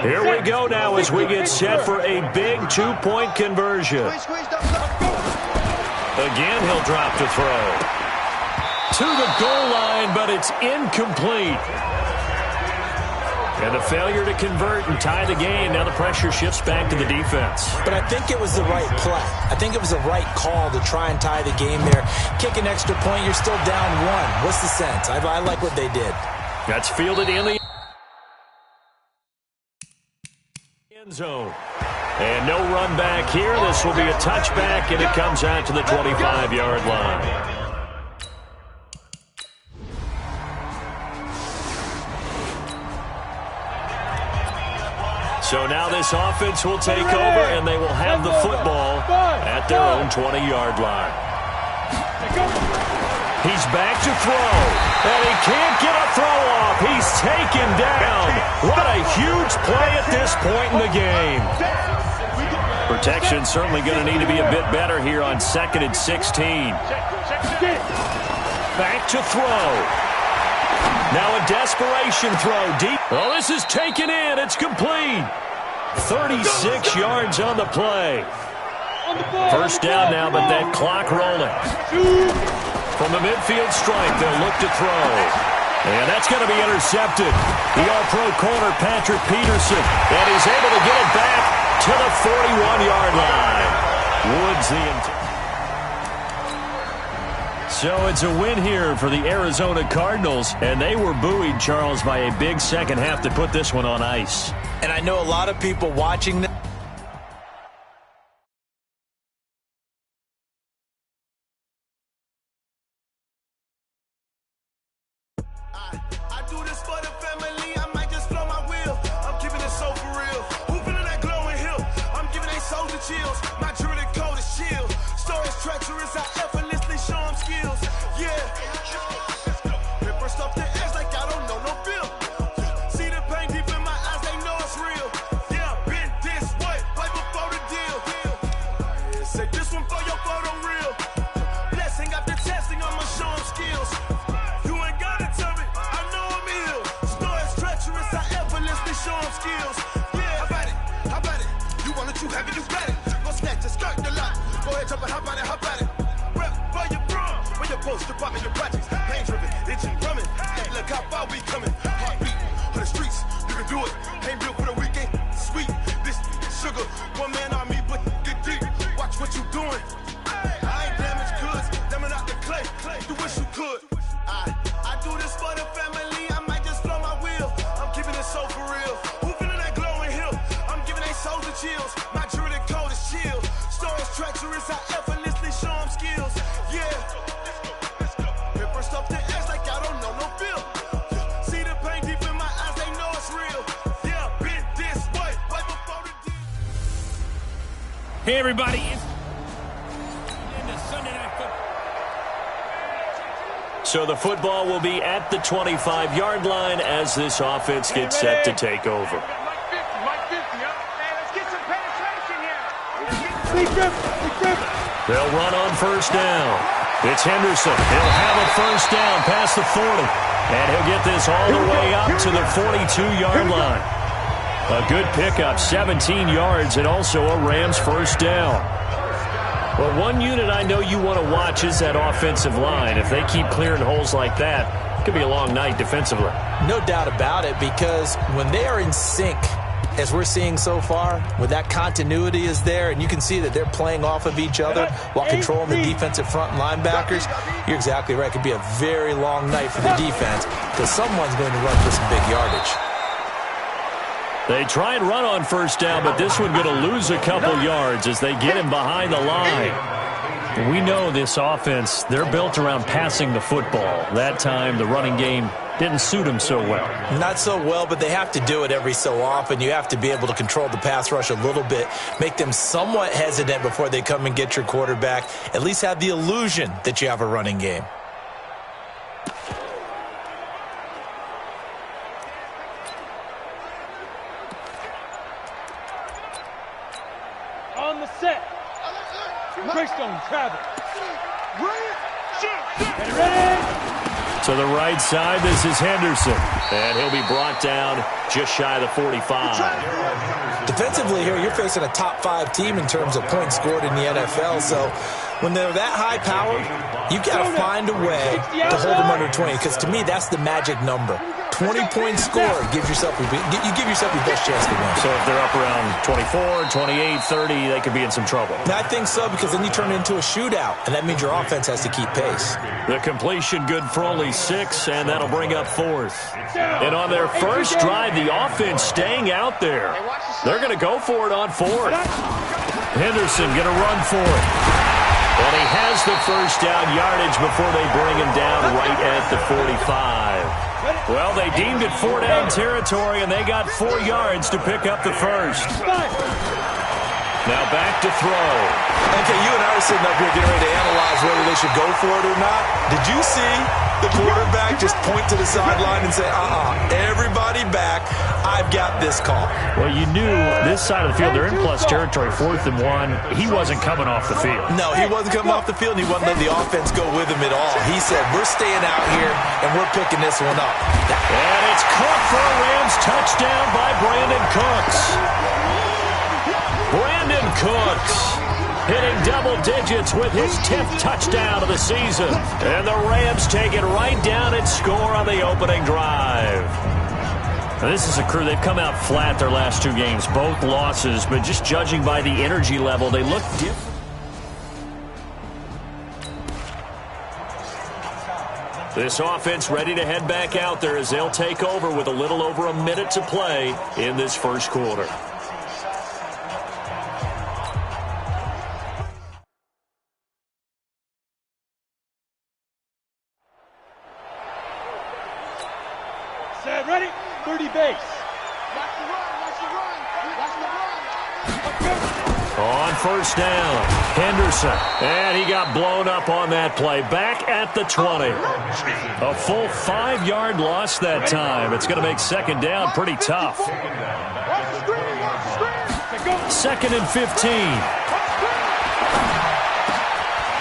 Speaker 6: Here we go now as we get set for a big two-point conversion. Again, he'll drop to throw. To the goal line, but it's incomplete. And a failure to convert and tie the game. Now the pressure shifts back to the defense.
Speaker 7: But I think it was the right play. I think it was the right call to try and tie the game there. Kick an extra point, you're still down one. What's the sense? I like what they did.
Speaker 6: That's fielded in the zone. And no run back here. This will be a touchback, and it comes out to the 25-yard line. So now this offense will take over, and they will have the football at their own 20-yard line. He's back to throw, and he can't get a throw off. He's taken down. What a huge play at this point in the game. Protection certainly going to need to be a bit better here on 2nd and 16. Back to throw. Now a desperation throw deep. Oh, this is taken in. It's complete. 36 yards on the play. First down now, but that clock rolling. From the midfield stripe, they'll look to throw. And that's going to be intercepted. The All-Pro corner, Patrick Peterson. And he's able to get it back to the 41-yard line. Woods the So it's a win here for the Arizona Cardinals. And they were buoyed, Charles, by a big second half to put this one on ice.
Speaker 7: And I know a lot of people watching this.
Speaker 11: Chills. My jewelry code is chill. Stories treacherous, I effortlessly show them skills. Yeah. Paper stuff the edge like I don't know no feel. See the pain deep in my eyes, they know it's real. what you have and you got it. Go snatch it, skirt the lot. Go ahead, jump and hop on it, hop at it. Rep for your bra, where your post, department, your projects. Pain driven, itching, drumming. Hey, look how far we coming. Heartbeat on the streets, you can do it. Ain't built for the weekend. Sweet, this sugar, one man army, but get deep. Watch what you doing. I ain't damaged goods, damn it out the clay. You wish you could. I do this for the family. I might just blow my wheel. I'm keeping it so for real. Who feeling that glowing hill? I'm giving they souls the chills. My jewelry cold is chill. Stories treacherous, I effortlessly show them skills. Yeah. Ripper stuff the edge like I don't know no feel. See the pain deep in my eyes, they know it's real. Yeah, been this way, right before the deal.
Speaker 4: Hey, everybody. It's into Sunday Night Football.
Speaker 6: So the football will be at the 25-yard line as this offense gets set to take over. They'll run on first down. It's Henderson. He'll have a first down past the 40. And he'll get this all the way up to the 42-yard line. A good pickup, 17 yards, and also a Rams first down. Well, one unit I know you want to watch is that offensive line. If they keep clearing holes like that, it could be a long night defensively.
Speaker 7: No doubt about it, because when they are in sync, as we're seeing so far, when that continuity is there, and you can see that they're playing off of each other while controlling the defensive front linebackers, you're exactly right. It could be a very long night for the defense because someone's going to run for some big yardage.
Speaker 6: They try and run on first down, but this one going to lose a couple yards as they get him behind the line. We know this offense, they're built around passing the football. That time, the running game didn't suit them so well.
Speaker 7: Not so well, but they have to do it every so often. You have to be able to control the pass rush a little bit, make them somewhat hesitant before they come and get your quarterback. At least have the illusion that you have a running game.
Speaker 3: On the set. Greystone travel. Ready.
Speaker 6: To the right side, this is Henderson. And he'll be brought down just shy of the 45.
Speaker 7: Defensively here, you're facing a top 5 team in terms of points scored in the NFL. So when they're that high powered, you got to find a way to hold them under 20. Because to me, that's the magic number. 20 points scored, you give yourself your best chance to win.
Speaker 6: So if they're up around 24, 28, 30, they could be in some trouble.
Speaker 7: I think so, because then you turn it into a shootout, and that means your offense has to keep pace.
Speaker 6: The completion good for only 6, and that'll bring up 4th. And on their first drive, the offense staying out there. They're going to go for it on 4th. Henderson going to run for it. And he has the first down yardage before they bring him down right at the 45. Well, they deemed it 4-down territory, and they got 4 yards to pick up the first. Now back to throw.
Speaker 7: Okay, you and I are sitting up here getting ready to analyze whether they should go for it or not. Did you see the quarterback just point to the sideline and say, everybody back, I've got this call?
Speaker 6: Well, you knew this side of the field, they're in plus territory, 4th and 1. He wasn't coming off the field.
Speaker 7: No, he wasn't coming off the field, and he wasn't letting the offense go with him at all. He said, we're staying out here, and we're picking this one up.
Speaker 6: And it's caught for a Rams touchdown by Brandon Cooks. Brandon Cooks hitting double digits with his 10th touchdown of the season. And the Rams take it right down and score on the opening drive. Now, this is a crew, they've come out flat their last 2 games, both losses, but just judging by the energy level, they look different. This offense ready to head back out there as they'll take over with a little over a minute to play in this first quarter.
Speaker 3: Set, ready, 30 base.
Speaker 6: On first down, Henderson. And he got blown up on that play. Back at the 20. A full 5-yard loss that time. It's going to make second down pretty tough. 2nd and 15.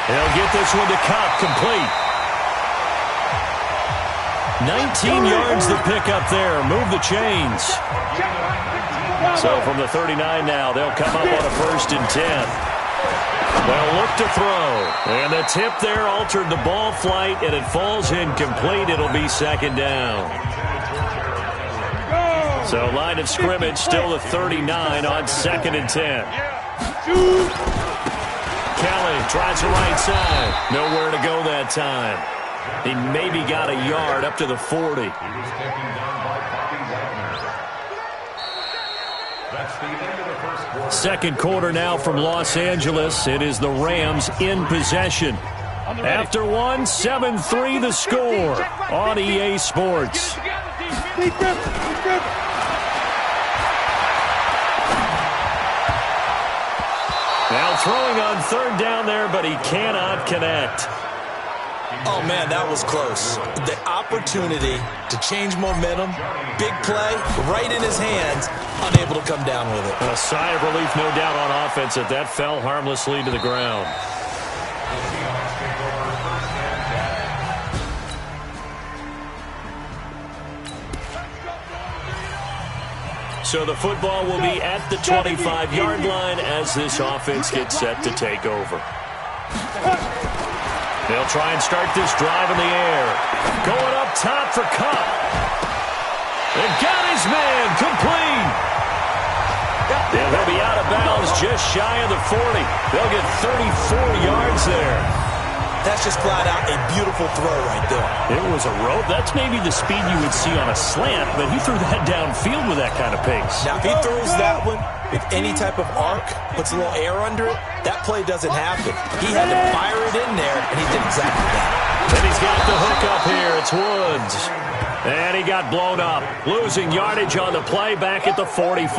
Speaker 6: He'll get this one to Cobb, complete. 19 yards to pick up there. Move the chains. So from the 39 now, they'll come up on a 1st and 10. They'll look to throw. And the tip there altered the ball flight, and it falls incomplete. It'll be 2nd down. So line of scrimmage still the 39 on 2nd and 10. Kelly tries the right side. Nowhere to go that time. He maybe got a yard up to the 40. Second quarter now from Los Angeles. It is the Rams in possession. After one, 7-3 the score on EA Sports. Now throwing on 3rd down there, but he cannot connect.
Speaker 7: Oh, man, that was close. The opportunity to change momentum, big play, right in his hands, unable to come down with it.
Speaker 6: A sigh of relief, no doubt, on offense that that fell harmlessly to the ground. So the football will be at the 25-yard line as this offense gets set to take over. They'll try and start this drive in the air. Going up top for Cup. And got his man complete. And they'll be out of bounds just shy of the 40. They'll get 34 yards there.
Speaker 7: That's just flat out a beautiful throw right there.
Speaker 6: It was a rope. That's maybe the speed you would see on a slant, but he threw that downfield with that kind of pace.
Speaker 7: Now, if he throws that one with any type of arc, puts a little air under it, that play doesn't happen. He had to fire it in there, and he did exactly that.
Speaker 6: And he's got the hook up here. It's Woods. And he got blown up. Losing yardage on the play back at the 44.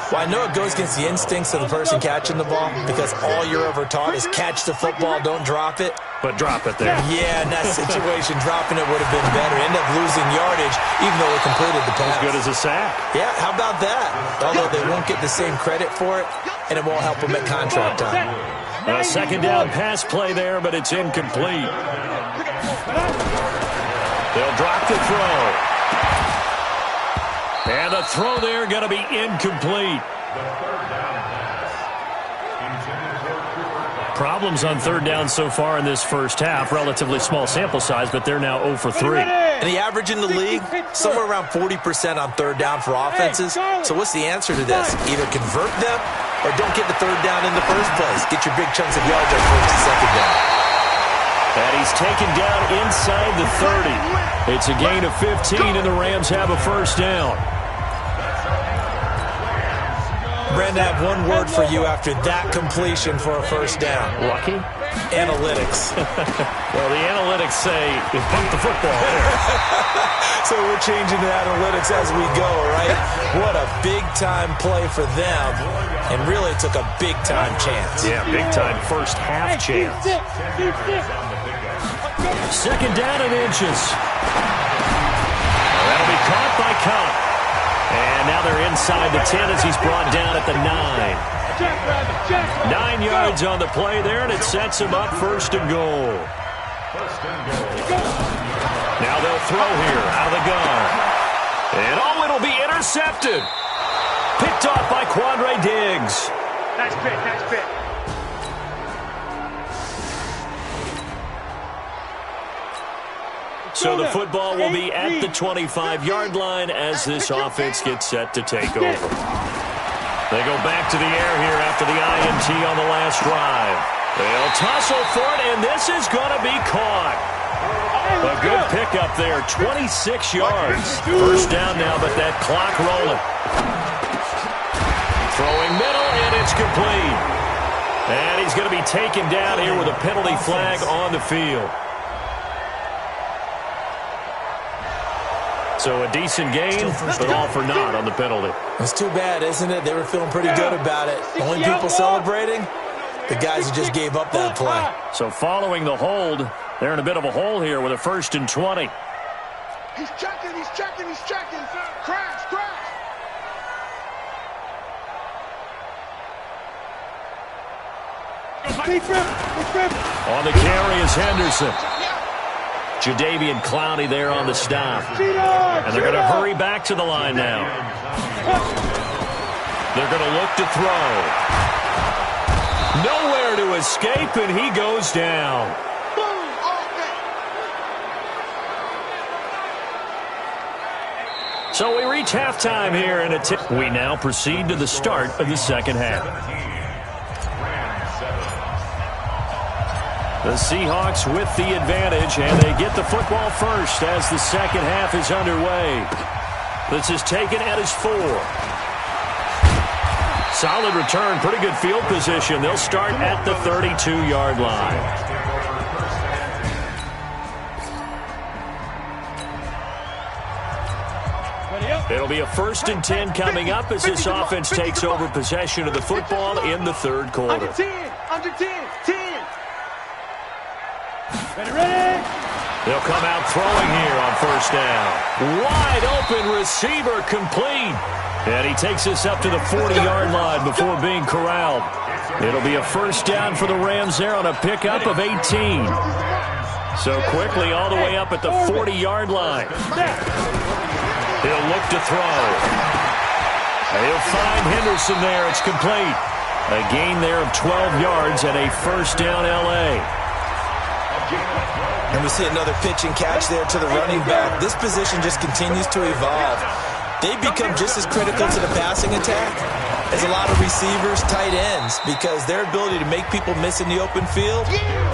Speaker 7: Well, I know it goes against the instincts of the person catching the ball because all you're ever taught is catch the football, don't drop it.
Speaker 6: But drop it there.
Speaker 7: Yeah, in that situation, dropping it would have been better. End up losing yardage even though they completed the pass.
Speaker 6: As good as a sack.
Speaker 7: Yeah, how about that? Although they won't get the same credit for it, and it won't help them at contract time.
Speaker 6: A 2nd down pass play there, but it's incomplete. They'll drop the throw. And the throw there going to be incomplete. Problems on 3rd down so far in this first half. Relatively small sample size, but they're now 0 for 3.
Speaker 7: And the average in the league, somewhere around 40% on 3rd down for offenses. So what's the answer to this? Either convert them or don't get the 3rd down in the first place. Get your big chunks of yards on 1st and 2nd down.
Speaker 6: And he's taken down inside the 30. It's a gain of 15, and the Rams have a 1st down.
Speaker 7: Brandon, I have one word for you after that completion for a 1st down.
Speaker 6: Lucky?
Speaker 7: Analytics.
Speaker 6: Well, the analytics say you pumped the football there.
Speaker 7: So we're changing to analytics as we go, right? What a big-time play for them. And really took a big-time chance.
Speaker 6: Yeah, big-time first half chance. 2nd down and inches. That'll be caught by Cup. And now they're inside the 10 as he's brought down at the 9. 9 yards on the play there, and it sets him up 1st and goal. Now they'll throw here out of the gun. And it'll be intercepted. Picked off by Quandre Diggs.
Speaker 3: Nice pick.
Speaker 6: So the football will be at the 25-yard line as this offense gets set to take over. They go back to the air here after the INT on the last drive. They'll tussle for it, and this is going to be caught. A good pickup there, 26 yards. 1st down now, but that clock rolling. Throwing middle, and it's complete. And he's going to be taken down here with a penalty flag on the field. So a decent gain, but all for naught on the penalty.
Speaker 7: It's too bad, isn't it? They were feeling pretty good about it. Only people celebrating, the guys who just gave up that play.
Speaker 6: So following the hold, they're in a bit of a hole here with a 1st and 20.
Speaker 3: He's checking. Crash.
Speaker 6: On the carry is Henderson. Jadeveon Clowney there on the stop. And they're going to hurry back to the line now. They're going to look to throw. Nowhere to escape, and he goes down. So we reach halftime here, and we now proceed to the start of the second half. The Seahawks with the advantage, and they get the football first as the second half is underway. This is taken at his 4. Solid return, pretty good field position. They'll start at the 32-yard line. It'll be a 1st and 10 coming up as this offense takes over possession of the football in the third quarter.
Speaker 3: Under 10, 10. Ready?
Speaker 6: They'll come out throwing here on first down. Wide open receiver complete. And he takes us up to the 40-yard line before being corralled. It'll be a first down for the Rams there on a pickup of 18. So quickly all the way up at the 40-yard line. He'll look to throw. He'll find Henderson there. It's complete. A gain there of 12 yards and a first down L.A.
Speaker 7: And we see another pitch and catch there to the running back. This position just continues to evolve. They become just as critical to the passing attack as a lot of receivers, tight ends, because their ability to make people miss in the open field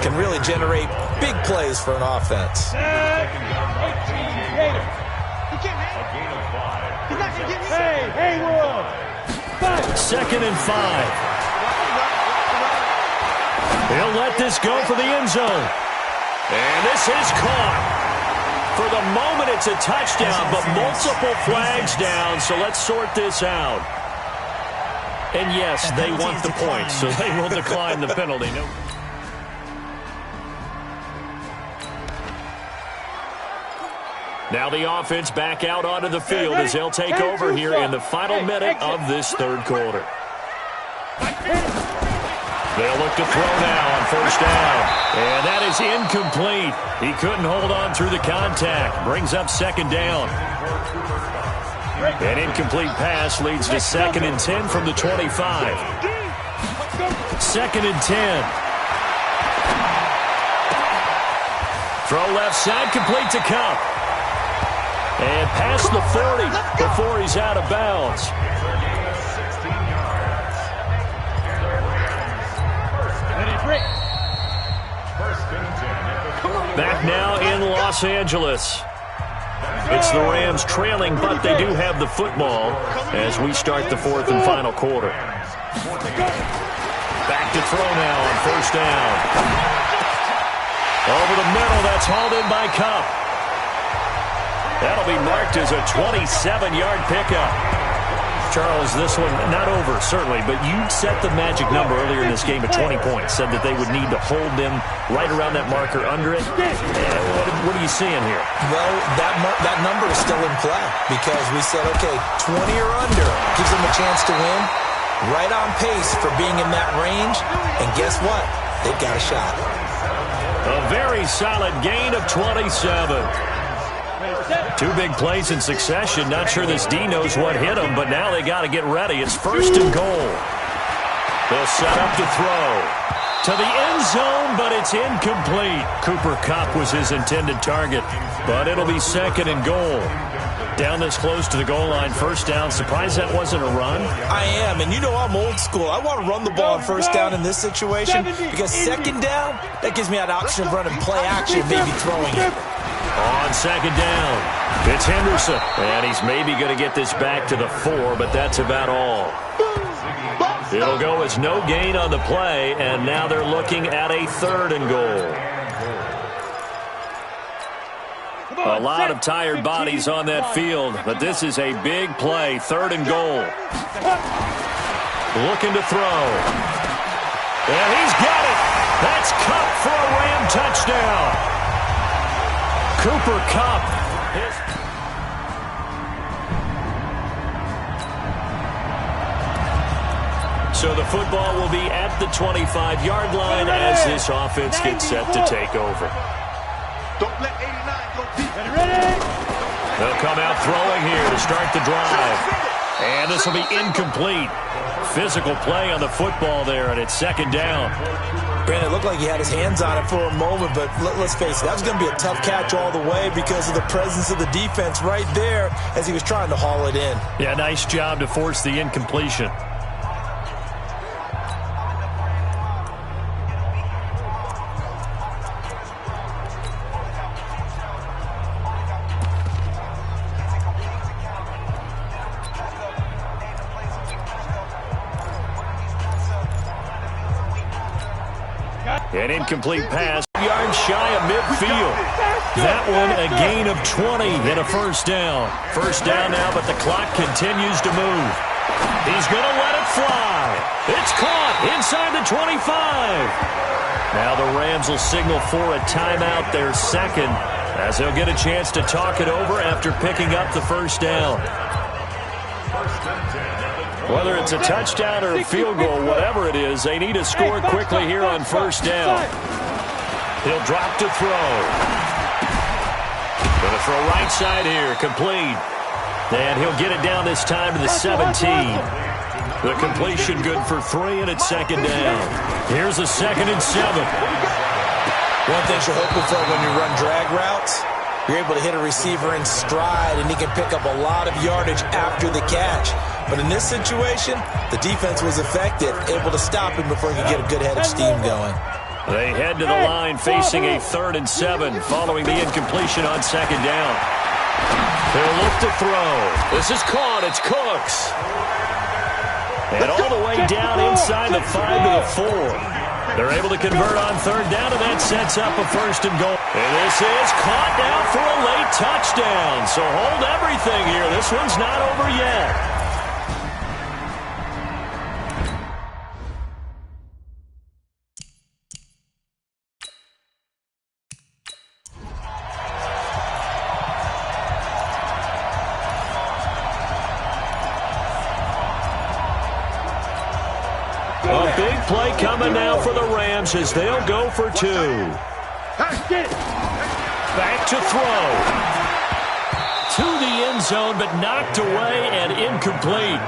Speaker 7: can really generate big plays for an offense.
Speaker 6: Second and 5. He'll let this go for the end zone. And this is caught. For the moment, it's a touchdown, but multiple flags down, so let's sort this out. And yes, they want the point, so they will decline the penalty. No. Now the offense back out onto the field as they'll take over here in the final minute of this third quarter. They'll look to throw now on first down. And that is incomplete. He couldn't hold on through the contact. Brings up second down. An incomplete pass leads to 2nd and 10 from the 25. 2nd and 10. Throw left side, complete to Cup. And past the 40 before he's out of bounds. Back now in Los Angeles. It's the Rams trailing, but they do have the football as we start the 4th and final quarter. Back to throw now on first down. Over the middle, that's hauled in by Cup. That'll be marked as a 27-yard pickup. Charles, this one not over, certainly, but you set the magic number earlier in this game at 20 points. Said that they would need to hold them right around that marker under it. What are you seeing here?
Speaker 7: Well, that number is still in play because we said, okay, 20 or under gives them a chance to win. Right on pace for being in that range. And guess what? They've got a shot.
Speaker 6: A very solid gain of 27. 2 big plays in succession. Not sure this D knows what hit him, but now they got to get ready. It's 1st and goal. They'll set up to throw. To the end zone, but it's incomplete. Cooper Kupp was his intended target, but it'll be 2nd and goal. Down this close to the goal line, first down. Surprised that wasn't a run?
Speaker 7: I am, and you know I'm old school. I want to run the ball on first down in this situation because second down, that gives me that option of running play action and maybe throwing it.
Speaker 6: On second down, it's Henderson. And he's maybe going to get this back to the 4, but that's about all. It'll go as no gain on the play, and now they're looking at a 3rd and goal. A lot of tired bodies on that field, but this is a big play. 3rd and goal. Looking to throw. And he's got it. That's Kupp for a Ram touchdown. Cooper Kupp. So the football will be at the 25-yard line as this offense gets set to take over.
Speaker 3: Don't let 89 go deep.
Speaker 6: Ready? They'll come out throwing here to start the drive. And this will be incomplete. Physical play on the football there, and it's second down.
Speaker 7: Brandon, it looked like he had his hands on it for a moment, but let's face it, that was going to be a tough catch all the way because of the presence of the defense right there as he was trying to haul it in.
Speaker 6: Yeah, nice job to force the incompletion. An incomplete pass, yards shy of midfield. That one a gain of 20 and a first down. First down now, but the clock continues to move. He's going to let it fly. It's caught inside the 25. Now the Rams will signal for a timeout, their second, as they'll get a chance to talk it over after picking up the first down. Whether it's a touchdown or a field goal, whatever it is, they need to score quickly here on first down. He'll drop to throw. Going to throw right side here, complete. And he'll get it down this time to the 17. The completion good for 3, and it's second down. Here's a 2nd and 7.
Speaker 7: One thing you're hoping for when you run drag routes, you're able to hit a receiver in stride, and he can pick up a lot of yardage after the catch. But in this situation, the defense was effective, able to stop him before he could get a good head of steam going.
Speaker 6: They head to the line facing a 3rd and 7 following the incompletion on second down. They'll look to throw. This is caught. It's Cooks. And all the way down inside the 5 to the 4. They're able to convert on third down, and that sets up a 1st and goal. And this is caught now for a late touchdown. So hold everything here. This one's not over yet. A big play coming now for the Rams as they'll go for 2. Back to throw. To the end zone, but knocked away and incomplete.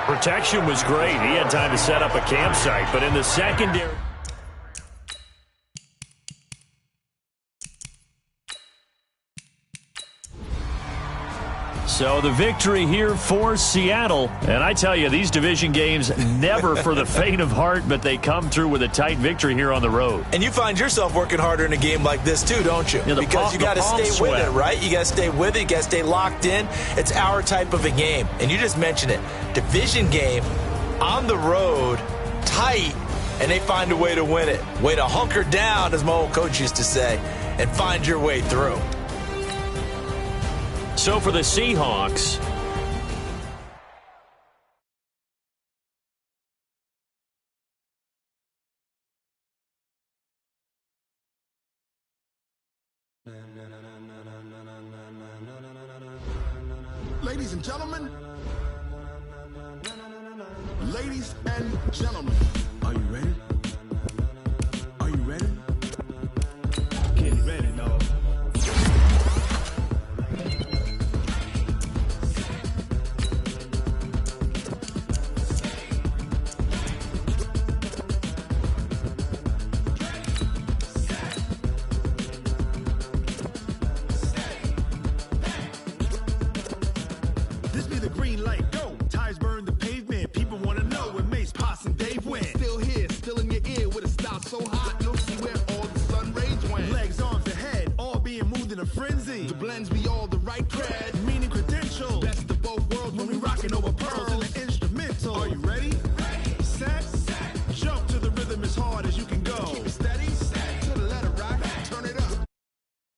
Speaker 6: Protection was great. He had time to set up a campsite, but in the secondary... So the victory here for Seattle. And I tell you, these division games never for the faint of heart, but they come through with a tight victory here on the road.
Speaker 7: And you find yourself working harder in a game like this too, don't you?
Speaker 6: Yeah,
Speaker 7: because you got to stay with it, right? You got to stay with it. You got to stay locked in. It's our type of a game. And you just mentioned it. Division game, on the road, tight, and they find a way to win it. Way to hunker down, as my old coach used to say, and find your way through.
Speaker 6: So for the Seahawks,
Speaker 11: Ladies and gentlemen, are you ready? Are you ready?
Speaker 3: Get ready, dog.
Speaker 11: This be the green light, go. Tires burn the pavement. People want to know where Mace, Poss, and Dave went. Still here, still in your ear with a style so hot. You'll see where all the sun rays went. Legs, arms, and head, all being moved in a frenzy. The blends be all the right cred.